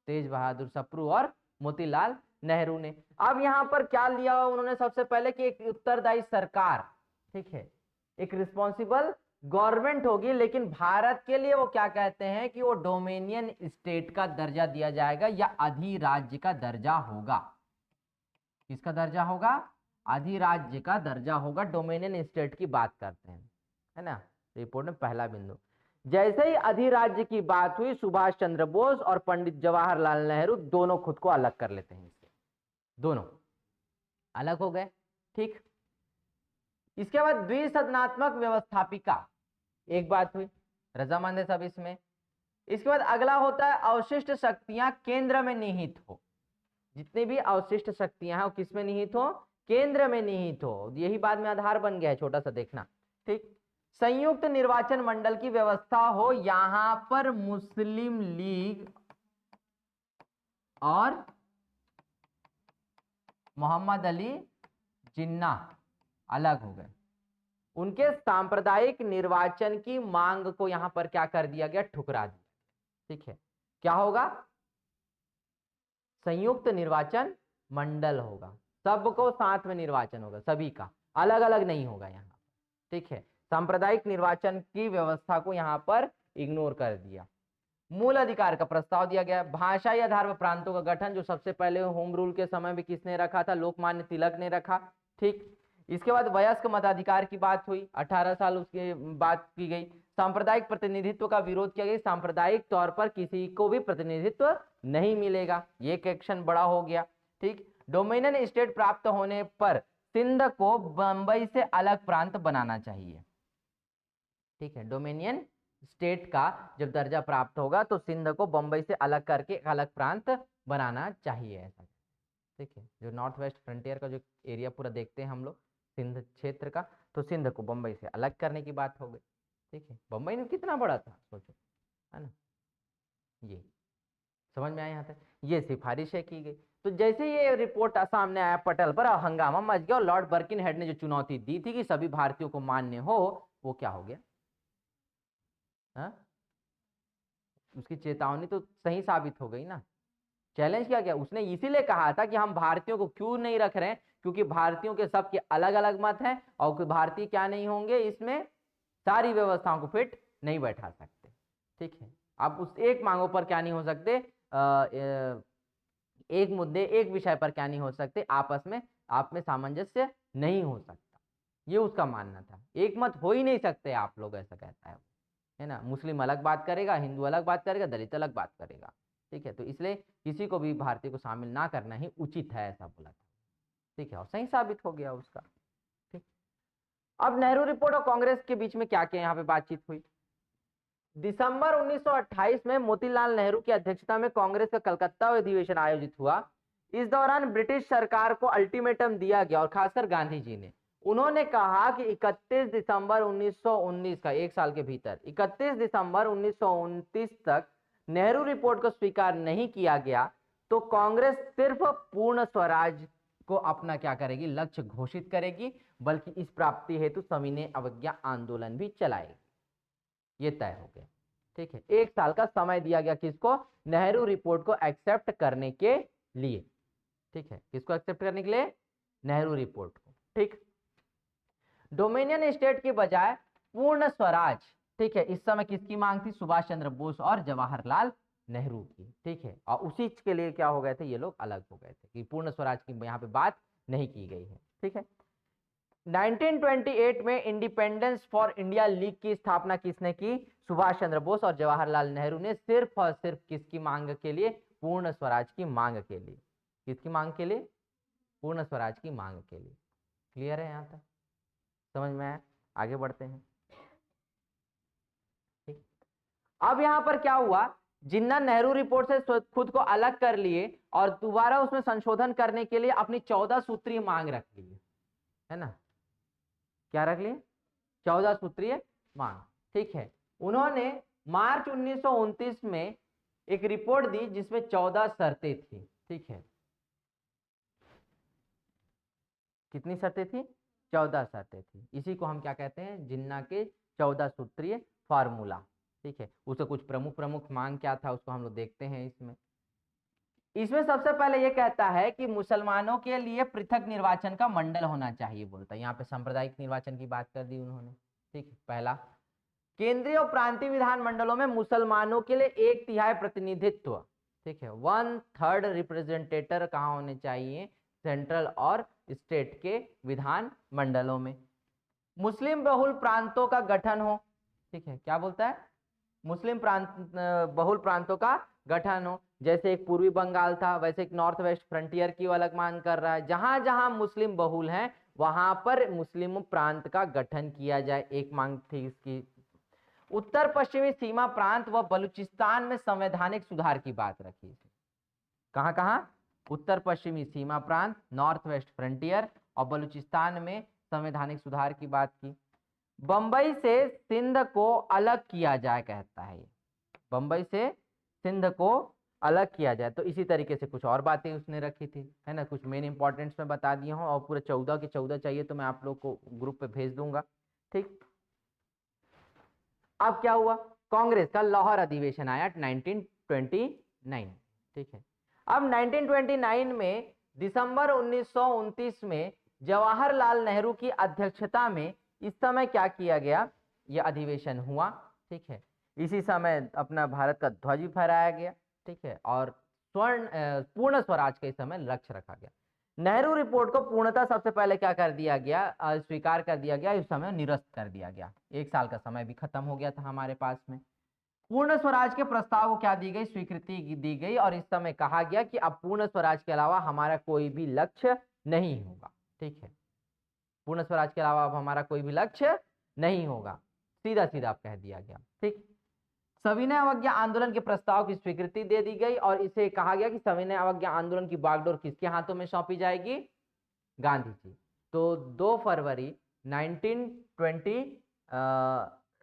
तेज बहादुर सप्रू और मोतीलाल नेहरू ने। अब यहां पर क्या लिया उन्होंने? सबसे पहले कि एक उत्तरदायी सरकार, ठीक है, एक रिस्पॉन्सिबल गवर्नमेंट होगी, लेकिन भारत के लिए वो क्या कहते हैं कि वो डोमिनियन स्टेट का दर्जा दिया जाएगा, या अधिराज्य का दर्जा होगा। किसका दर्जा होगा? अधिराज्य का दर्जा होगा। डोमिनियन स्टेट की बात करते हैं, है ना, रिपोर्ट में पहला बिंदु। जैसे ही अधिराज्य की बात हुई, सुभाष चंद्र बोस और पंडित जवाहरलाल नेहरू दोनों खुद को अलग कर लेते हैं इससे, दोनों अलग हो गए। ठीक, इसके बाद द्विसदनात्मक व्यवस्थापिका, एक बात हुई, रजामंद है सब इसमें। इसके बाद अगला होता है अवशिष्ट शक्तियां केंद्र में निहित हो। जितनी भी अवशिष्ट शक्तियां हैं वो किस में निहित हो? केंद्र में निहित हो। यही बाद में आधार बन गया है, छोटा सा देखना। ठीक, संयुक्त निर्वाचन मंडल की व्यवस्था हो, यहां पर मुस्लिम लीग और मोहम्मद अली जिन्ना अलग हो गए। उनके सांप्रदायिक निर्वाचन की मांग को यहां पर क्या कर दिया गया? ठुकरा दिया। ठीक है, क्या होगा? संयुक्त निर्वाचन मंडल होगा, सबको साथ में निर्वाचन होगा, सभी का, अलग अलग नहीं होगा यहाँ। ठीक है, सांप्रदायिक निर्वाचन की व्यवस्था को यहाँ पर इग्नोर कर दिया। मूल अधिकार का प्रस्ताव दिया गया। भाषाई आधार पर प्रांतों का गठन, जो सबसे पहले होम रूल के समय भी किसने रखा था? लोकमान्य तिलक ने रखा। ठीक, इसके बाद वयस्क मताधिकार की बात हुई, 18 साल उसके बात की गई। सांप्रदायिक प्रतिनिधित्व का विरोध किया गया, सांप्रदायिक तौर पर किसी को भी प्रतिनिधित्व नहीं मिलेगा, ये एक एक्शन बड़ा हो गया। ठीक, डोमिनियन स्टेट प्राप्त होने पर सिंध को बंबई से अलग प्रांत बनाना चाहिए। ठीक है, डोमिनियन स्टेट का जब दर्जा प्राप्त होगा तो सिंध को बंबई से अलग करके एक अलग प्रांत बनाना चाहिए, ऐसा। ठीक है, जो नॉर्थ वेस्ट फ्रंटियर का जो एरिया पूरा देखते हैं हम लोग, सिंध क्षेत्र का, तो सिंध को बंबई से अलग करने की बात हो गई। ठीक है, बंबई में कितना बड़ा था सोचो, है ना, ये। समझ में आया यहाँ तक? ये सिफारिशें की गई। तो जैसे ये रिपोर्ट सामने आया, पटल पर हंगामा मच गया और लॉर्ड बर्किनहेड ने जो चुनौती दी थी कि सभी भारतीयों को मान्य हो, वो क्या हो गया? हा? उसकी चेतावनी तो सही साबित हो गई ना। चैलेंज क्या किया उसने? इसीलिए कहा था कि हम भारतीयों को क्यों नहीं रख रहे हैं, क्योंकि भारतीयों के सबके अलग अलग मत हैं और भारतीय क्या नहीं होंगे, इसमें सारी व्यवस्थाओं को फिट नहीं बैठा सकते। ठीक है, आप उस एक मांगों पर क्या नहीं हो सकते, एक मुद्दे एक विषय पर क्या नहीं हो सकते, आपस में आप में सामंजस्य नहीं हो सकता, ये उसका मानना था। एक मत हो ही नहीं सकते आप लोग, ऐसा कहता है ना। मुस्लिम अलग बात करेगा, हिंदू अलग बात करेगा, दलित अलग बात करेगा। ठीक है, तो इसलिए किसी को भी भारतीय को शामिल ना करना ही उचित है, ऐसा बोला था। ठीक है, और सही साबित हो गया उसका। ठीक, अब नेहरू रिपोर्ट और कांग्रेस के बीच में क्या क्या यहाँ पे बातचीत हुई। दिसंबर 1928 में मोतीलाल नेहरू की अध्यक्षता में कांग्रेस का कलकत्ता अधिवेशन आयोजित हुआ। इस दौरान ब्रिटिश सरकार को अल्टीमेटम दिया गया, और खासकर गांधी जी ने, उन्होंने कहा कि 31 दिसंबर 1919 का, एक साल के भीतर 31 दिसंबर 1929 तक नेहरू रिपोर्ट को स्वीकार नहीं किया गया तो कांग्रेस सिर्फ पूर्ण स्वराज को अपना क्या करेगी, लक्ष्य घोषित करेगी, बल्कि इस प्राप्ति हेतु सविनय अवज्ञा आंदोलन भी चलाएगी। ये तय हो गया। ठीक है, एक साल का समय दिया गया किसको? नेहरू रिपोर्ट को एक्सेप्ट करने के लिए। ठीक है, किसको एक्सेप्ट करने के लिए? नेहरू रिपोर्ट को। ठीक, डोमिनियन स्टेट की बजाय पूर्ण स्वराज, ठीक है, इस समय किसकी मांग थी? सुभाष चंद्र बोस और जवाहरलाल नेहरू की। ठीक है, और उसी के लिए क्या हो गए थे ये लोग, अलग हो गए थे कि पूर्ण स्वराज की यहाँ पे बात नहीं की गई है। ठीक है, 1928 में इंडिपेंडेंस फॉर इंडिया लीग की स्थापना किसने की? सुभाष चंद्र बोस और जवाहरलाल नेहरू ने, सिर्फ और सिर्फ किसकी मांग के लिए? पूर्ण स्वराज की मांग के लिए। किसकी मांग के लिए? पूर्ण स्वराज की मांग के लिए। क्लियर है यहाँ तक? समझ में आया? आगे बढ़ते हैं। ठीक, अब यहां पर क्या हुआ, जिन्ना नेहरू रिपोर्ट से खुद को अलग कर लिए और दोबारा उसमें संशोधन करने के लिए अपनी 14 सूत्रीय मांग रख ली है ना। क्या रख लिए? 14 सूत्रीय मांग। ठीक है, उन्होंने मार्च 1929 में एक रिपोर्ट दी जिसमें 14 शर्तें थी। ठीक है, कितनी शर्तें थी? 14 शर्तें थी। इसी को हम क्या कहते हैं? जिन्ना के 14 सूत्रीय फार्मूला। ठीक है, उसका कुछ प्रमुख प्रमुख मांग क्या था उसको हम लोग देखते हैं। इसमें सबसे पहले ये कहता है कि मुसलमानों के लिए पृथक निर्वाचन का मंडल होना चाहिए, बोलता है। यहाँ पे सांप्रदायिक निर्वाचन की बात कर दी उन्होंने। ठीक है, पहला, केंद्रीय और प्रांतीय विधान मंडलों में मुसलमानों के लिए 1/3 प्रतिनिधित्व। ठीक है, 1/3 रिप्रेजेंटेटर कहाँ होने चाहिए? सेंट्रल और स्टेट के विधान मंडलों में। मुस्लिम बहुल प्रांतों का गठन हो। ठीक है, क्या बोलता है? मुस्लिम बहुल प्रांतों का गठन हो। जैसे एक पूर्वी बंगाल था, वैसे एक नॉर्थ वेस्ट फ्रंटियर की अलग मांग कर रहा है। जहां जहां मुस्लिम बहुल हैं वहां पर मुस्लिम प्रांत का गठन किया जाए, एक मांग थी इसकी। उत्तर पश्चिमी सीमा प्रांत व बलूचिस्तान में संवैधानिक सुधार की बात रखी। कहां कहां? उत्तर पश्चिमी सीमा प्रांत, नॉर्थ वेस्ट फ्रंटियर और बलूचिस्तान में संवैधानिक सुधार की बात की। बंबई से सिंध को अलग किया जाए, कहता है ये। बंबई से सिंध को अलग किया जाए। तो इसी तरीके से कुछ और बातें उसने रखी थी, है ना। कुछ मेन इंपॉर्टेंट्स में बता दिए हूँ, और पूरे 14 के 14 चाहिए तो मैं आप लोग को ग्रुप पे भेज दूंगा। ठीक, अब क्या हुआ? कांग्रेस का लाहौर अधिवेशन आया 1929। ठीक है, अब 1929 में दिसंबर 1929 में जवाहरलाल नेहरू की अध्यक्षता में इस समय क्या किया गया? यह अधिवेशन हुआ। ठीक है, इसी समय अपना भारत का ध्वज भी फहराया गया। ठीक है, और पूर्ण स्वराज के इस समय लक्ष्य रखा गया। नेहरू रिपोर्ट को पूर्णतः सबसे पहले क्या कर दिया गया? स्वीकार कर दिया गया, इस समय निरस्त कर दिया गया। एक साल का समय भी खत्म हो गया था हमारे पास में। पूर्ण स्वराज के प्रस्ताव को क्या दी गई? स्वीकृति दी गई, और इस समय कहा गया कि अब पूर्ण स्वराज के अलावा हमारा कोई भी लक्ष्य नहीं होगा। ठीक है, पूर्ण स्वराज के अलावा अब हमारा कोई भी लक्ष्य नहीं होगा, सीधा सीधा आप कह दिया गया। ठीक, सविनय अवज्ञा आंदोलन के प्रस्ताव की स्वीकृति दे दी गई, और इसे कहा गया कि सविनय अवज्ञा आंदोलन की बागडोर किसके हाथों में सौंपी जाएगी? गांधी जी। तो 2 फरवरी 1920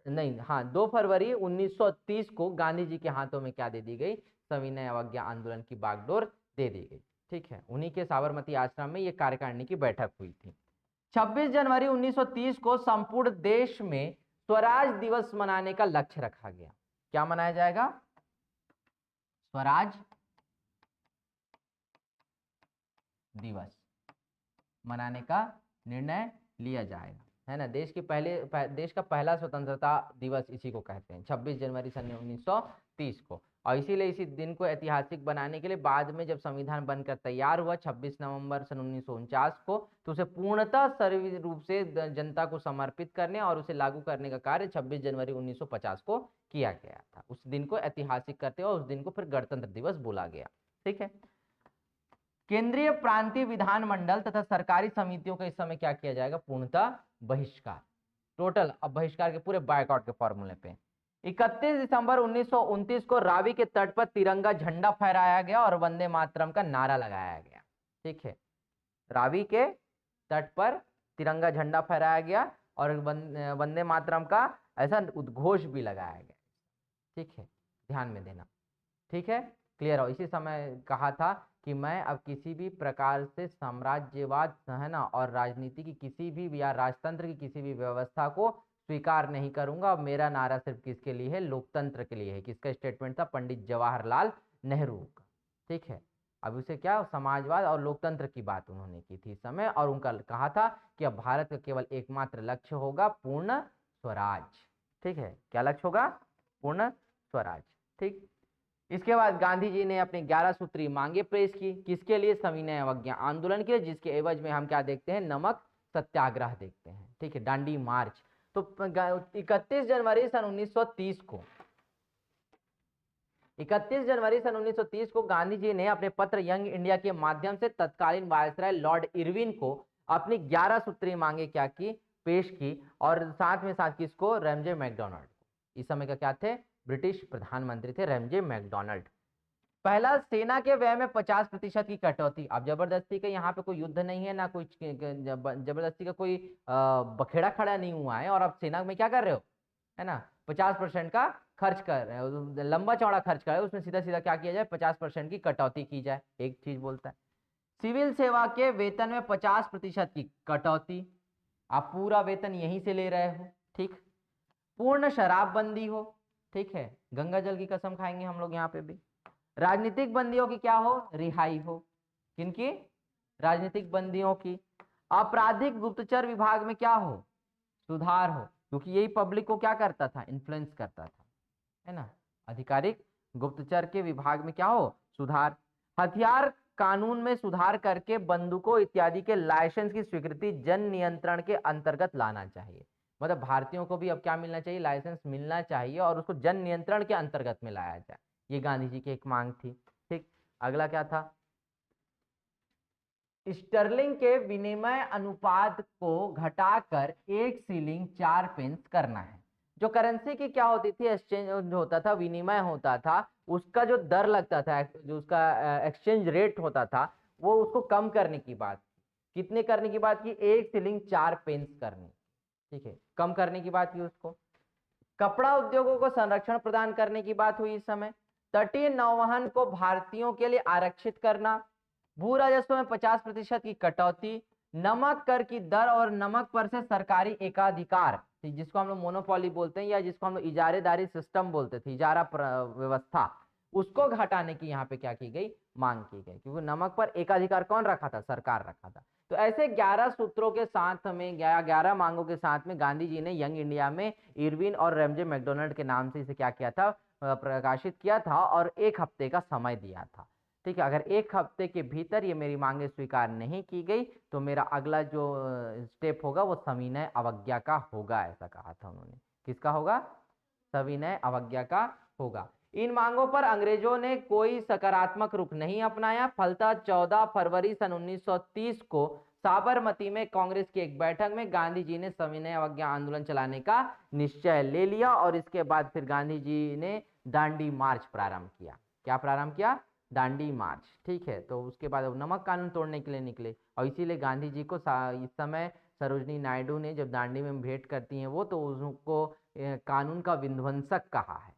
नहीं हाँ 2 फरवरी 1930 को गांधी जी के हाथों में क्या दे दी गई? सविनय अवज्ञा आंदोलन की बागडोर दे दी गई। ठीक है, उन्हीं के साबरमती आश्रम में ये कार्यकारिणी की बैठक हुई थी। 26 जनवरी 1930 को संपूर्ण देश में स्वराज दिवस मनाने का लक्ष्य रखा गया। क्या मनाया जाएगा? स्वराज दिवस मनाने का निर्णय लिया जाएगा, है ना। देश का पहला स्वतंत्रता दिवस इसी को कहते हैं, 26 जनवरी सन 1930 को। और इसीलिए इसी दिन को ऐतिहासिक बनाने के लिए बाद में जब संविधान बनकर तैयार हुआ 26 नवंबर सन 1949 को, तो उसे पूर्णतः सर्व रूप से जनता को समर्पित करने और उसे लागू करने का कार्य 26 जनवरी 1950 को किया गया था। उस दिन को ऐतिहासिक करते हुए उस दिन को फिर गणतंत्र दिवस बोला गया। ठीक है, केंद्रीय प्रांतीय विधानमंडल तथा सरकारी समितियों का इस समय क्या किया जाएगा? पूर्णतः बहिष्कार, टोटल अब बहिष्कार के पूरे बायकॉट के फॉर्मूले पे। 31 दिसंबर 1929 को रावी के तट पर तिरंगा झंडा फहराया गया और वंदे मातरम का नारा लगाया गया। ठीक है, रावी के तट पर तिरंगा झंडा फहराया गया और वंदे मातरम का ऐसा उद्घोष भी लगाया गया। ठीक है, ध्यान में देना। ठीक है, क्लियर हो। इसी समय कहा था कि मैं अब किसी भी प्रकार से साम्राज्यवाद, है ना, और राजनीति की किसी भी या राजतंत्र की किसी भी व्यवस्था को स्वीकार नहीं करूंगा। अब मेरा नारा सिर्फ किसके लिए है? लोकतंत्र के लिए है। किसका स्टेटमेंट था? पंडित जवाहरलाल नेहरू का। ठीक है, अब उसे क्या समाजवाद और लोकतंत्र की बात उन्होंने की थी इस समय, और उनका कहा था कि अब भारत का केवल एकमात्र लक्ष्य होगा पूर्ण स्वराज। ठीक है, क्या लक्ष्य होगा? पूर्ण स्वराज। ठीक, इसके बाद गांधी जी ने अपने 11 सूत्री मांगे पेश की। किसके लिए? सविनय अवज्ञा आंदोलन के लिए, जिसके एवज में हम क्या देखते हैं? नमक सत्याग्रह देखते हैं। ठीक है, दांडी मार्च। तो 31 जनवरी सन 1930 को 31 जनवरी सन 1930 को गांधी जी ने अपने पत्र यंग इंडिया के माध्यम से तत्कालीन वायसराय लॉर्ड इरविन को अपनी 11 सूत्री मांगे क्या की? पेश की। और साथ में साथ किसको? रैमजे मैकडॉनल्ड को। इस समय का क्या थे? ब्रिटिश प्रधानमंत्री थे रैमजे मैकडॉनल्ड। पहला, सेना के व्यय में 50% की कटौती। अब जबरदस्ती का यहाँ पे कोई युद्ध नहीं है, ना कोई जबरदस्ती का कोई बखेड़ा खड़ा नहीं हुआ है, और आप सेना में क्या कर रहे हो, है ना, 50% का खर्च कर रहे हो, लंबा चौड़ा खर्च कर रहे हो, उसमें सीधा सीधा क्या किया जाए? 50% की कटौती की जाए। एक चीज बोलता है। सिविल सेवा के वेतन में 50% की कटौती। आप पूरा वेतन यहीं से ले रहे हो। ठीक, पूर्ण शराबबंदी हो। ठीक है, गंगा जल की कसम खाएंगे हम लोग यहाँ पे भी। राजनीतिक बंदियों की क्या हो? रिहाई हो। किनकी? राजनीतिक बंदियों की। आपराधिक गुप्तचर विभाग में क्या हो? सुधार हो, क्योंकि यही पब्लिक को क्या करता था? इन्फ्लुएंस करता था, है ना। आधिकारिक गुप्तचर के विभाग में क्या हो? सुधार। हथियार कानून में सुधार करके बंदूकों इत्यादि के लाइसेंस की स्वीकृति जन नियंत्रण के अंतर्गत लाना चाहिए। मतलब भारतीयों को भी अब क्या मिलना चाहिए? लाइसेंस मिलना चाहिए और उसको जन नियंत्रण के अंतर्गत में लाया जाए। ये गांधी जी की एक मांग थी। ठीक, अगला क्या था? स्टर्लिंग के विनिमय अनुपात को घटाकर 1 शिलिंग 4 पेंस करना है। जो करेंसी की क्या होती थी? एक्सचेंज होता था, विनिमय होता था, उसका जो दर लगता था, जो उसका एक्सचेंज रेट होता था, वो उसको कम करने की बात। कितने करने की बात की? 1 शिलिंग 4 पेंस करने। ठीक है, कम करने की बात की उसको। कपड़ा उद्योगों को संरक्षण प्रदान करने की बात हुई इस समय। तटीय नौवहन को भारतीयों के लिए आरक्षित करना। भू राजस्व में 50% की कटौती। नमक कर की दर और नमक पर से सरकारी एकाधिकार, जिसको हम लोग मोनोपोली बोलते हैं या जिसको हम लोग इजारेदारी सिस्टम बोलते थे, इजारा व्यवस्था, उसको घटाने की यहाँ पे क्या की गई? मांग की गई, क्योंकि नमक पर एकाधिकार कौन रखा था? सरकार रखा था। तो ऐसे 11 सूत्रों के साथ में 11 मांगों के साथ में गांधी जी ने यंग इंडिया में इरविन और रैमजे मैकडॉनल्ड के नाम से इसे क्या किया था? प्रकाशित किया था और 1 हफ्ते का समय दिया था। ठीक है, अगर 1 हफ्ते के भीतर ये मेरी मांगे स्वीकार नहीं की गई तो मेरा अगला जो स्टेप होगा वो सविनय अवज्ञा का होगा, ऐसा कहा था उन्होंने। किसका होगा? सविनय अवज्ञा का होगा। इन मांगों पर अंग्रेजों ने कोई सकारात्मक रुख नहीं अपनाया। फलतः 14 फरवरी सन 1930 को साबरमती में कांग्रेस की एक बैठक में गांधी जी ने सविनय अवज्ञा आंदोलन चलाने का निश्चय ले लिया और इसके बाद फिर गांधी जी ने दांडी मार्च प्रारंभ किया। क्या प्रारंभ किया? दांडी मार्च। ठीक है, तो उसके बाद नमक कानून तोड़ने के लिए निकले और इसीलिए गांधी जी को इस समय सरोजनी नायडू ने जब दांडी में भेंट करती हैं वो, तो उसको कानून का विध्वंसक कहा है।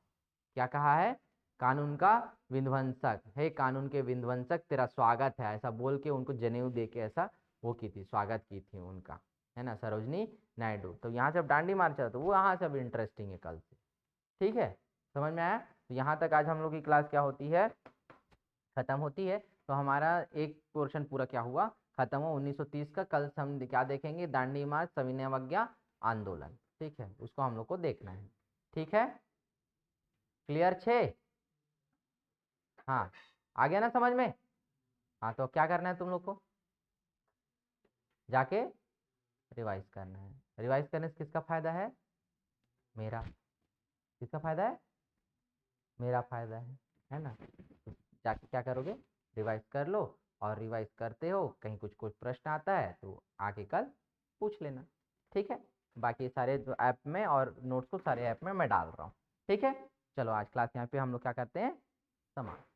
क्या कहा है? कानून का विध्वंसक, हे कानून के विध्वंसक तेरा स्वागत है, ऐसा बोल के उनको जनेऊ दे के ऐसा वो की थी, स्वागत की थी उनका, है ना, सरोजनी नायडू। तो यहाँ से अब डांडी मार्च है तो वो यहाँ से अब इंटरेस्टिंग है कल से, ठीक है, समझ में आया। तो यहाँ तक आज हम लोग की क्लास क्या होती है, खत्म होती है। तो हमारा एक पोर्शन पूरा क्या हुआ, खत्म हुआ 1930 का। कल हम क्या देखेंगे, दांडी मार्च, सविनय अवज्ञा आंदोलन, ठीक है, उसको हम लोग को देखना है, ठीक है, क्लियर छे, हाँ, आ गया ना समझ में। हाँ तो क्या करना है तुम लोग को, जाके रिवाइज करना है। रिवाइज करने से किसका फायदा है, मेरा, किसका फायदा है, मेरा फायदा है ना। तो जाके क्या करोगे, रिवाइज कर लो, और रिवाइज करते हो कहीं कुछ कुछ प्रश्न आता है तो आके कल पूछ लेना, ठीक है। बाकी सारे जो ऐप में और नोट्स को सारे ऐप में मैं डाल रहा हूँ, ठीक है। चलो आज क्लास यहाँ पे हम लोग क्या करते हैं, समाप्त।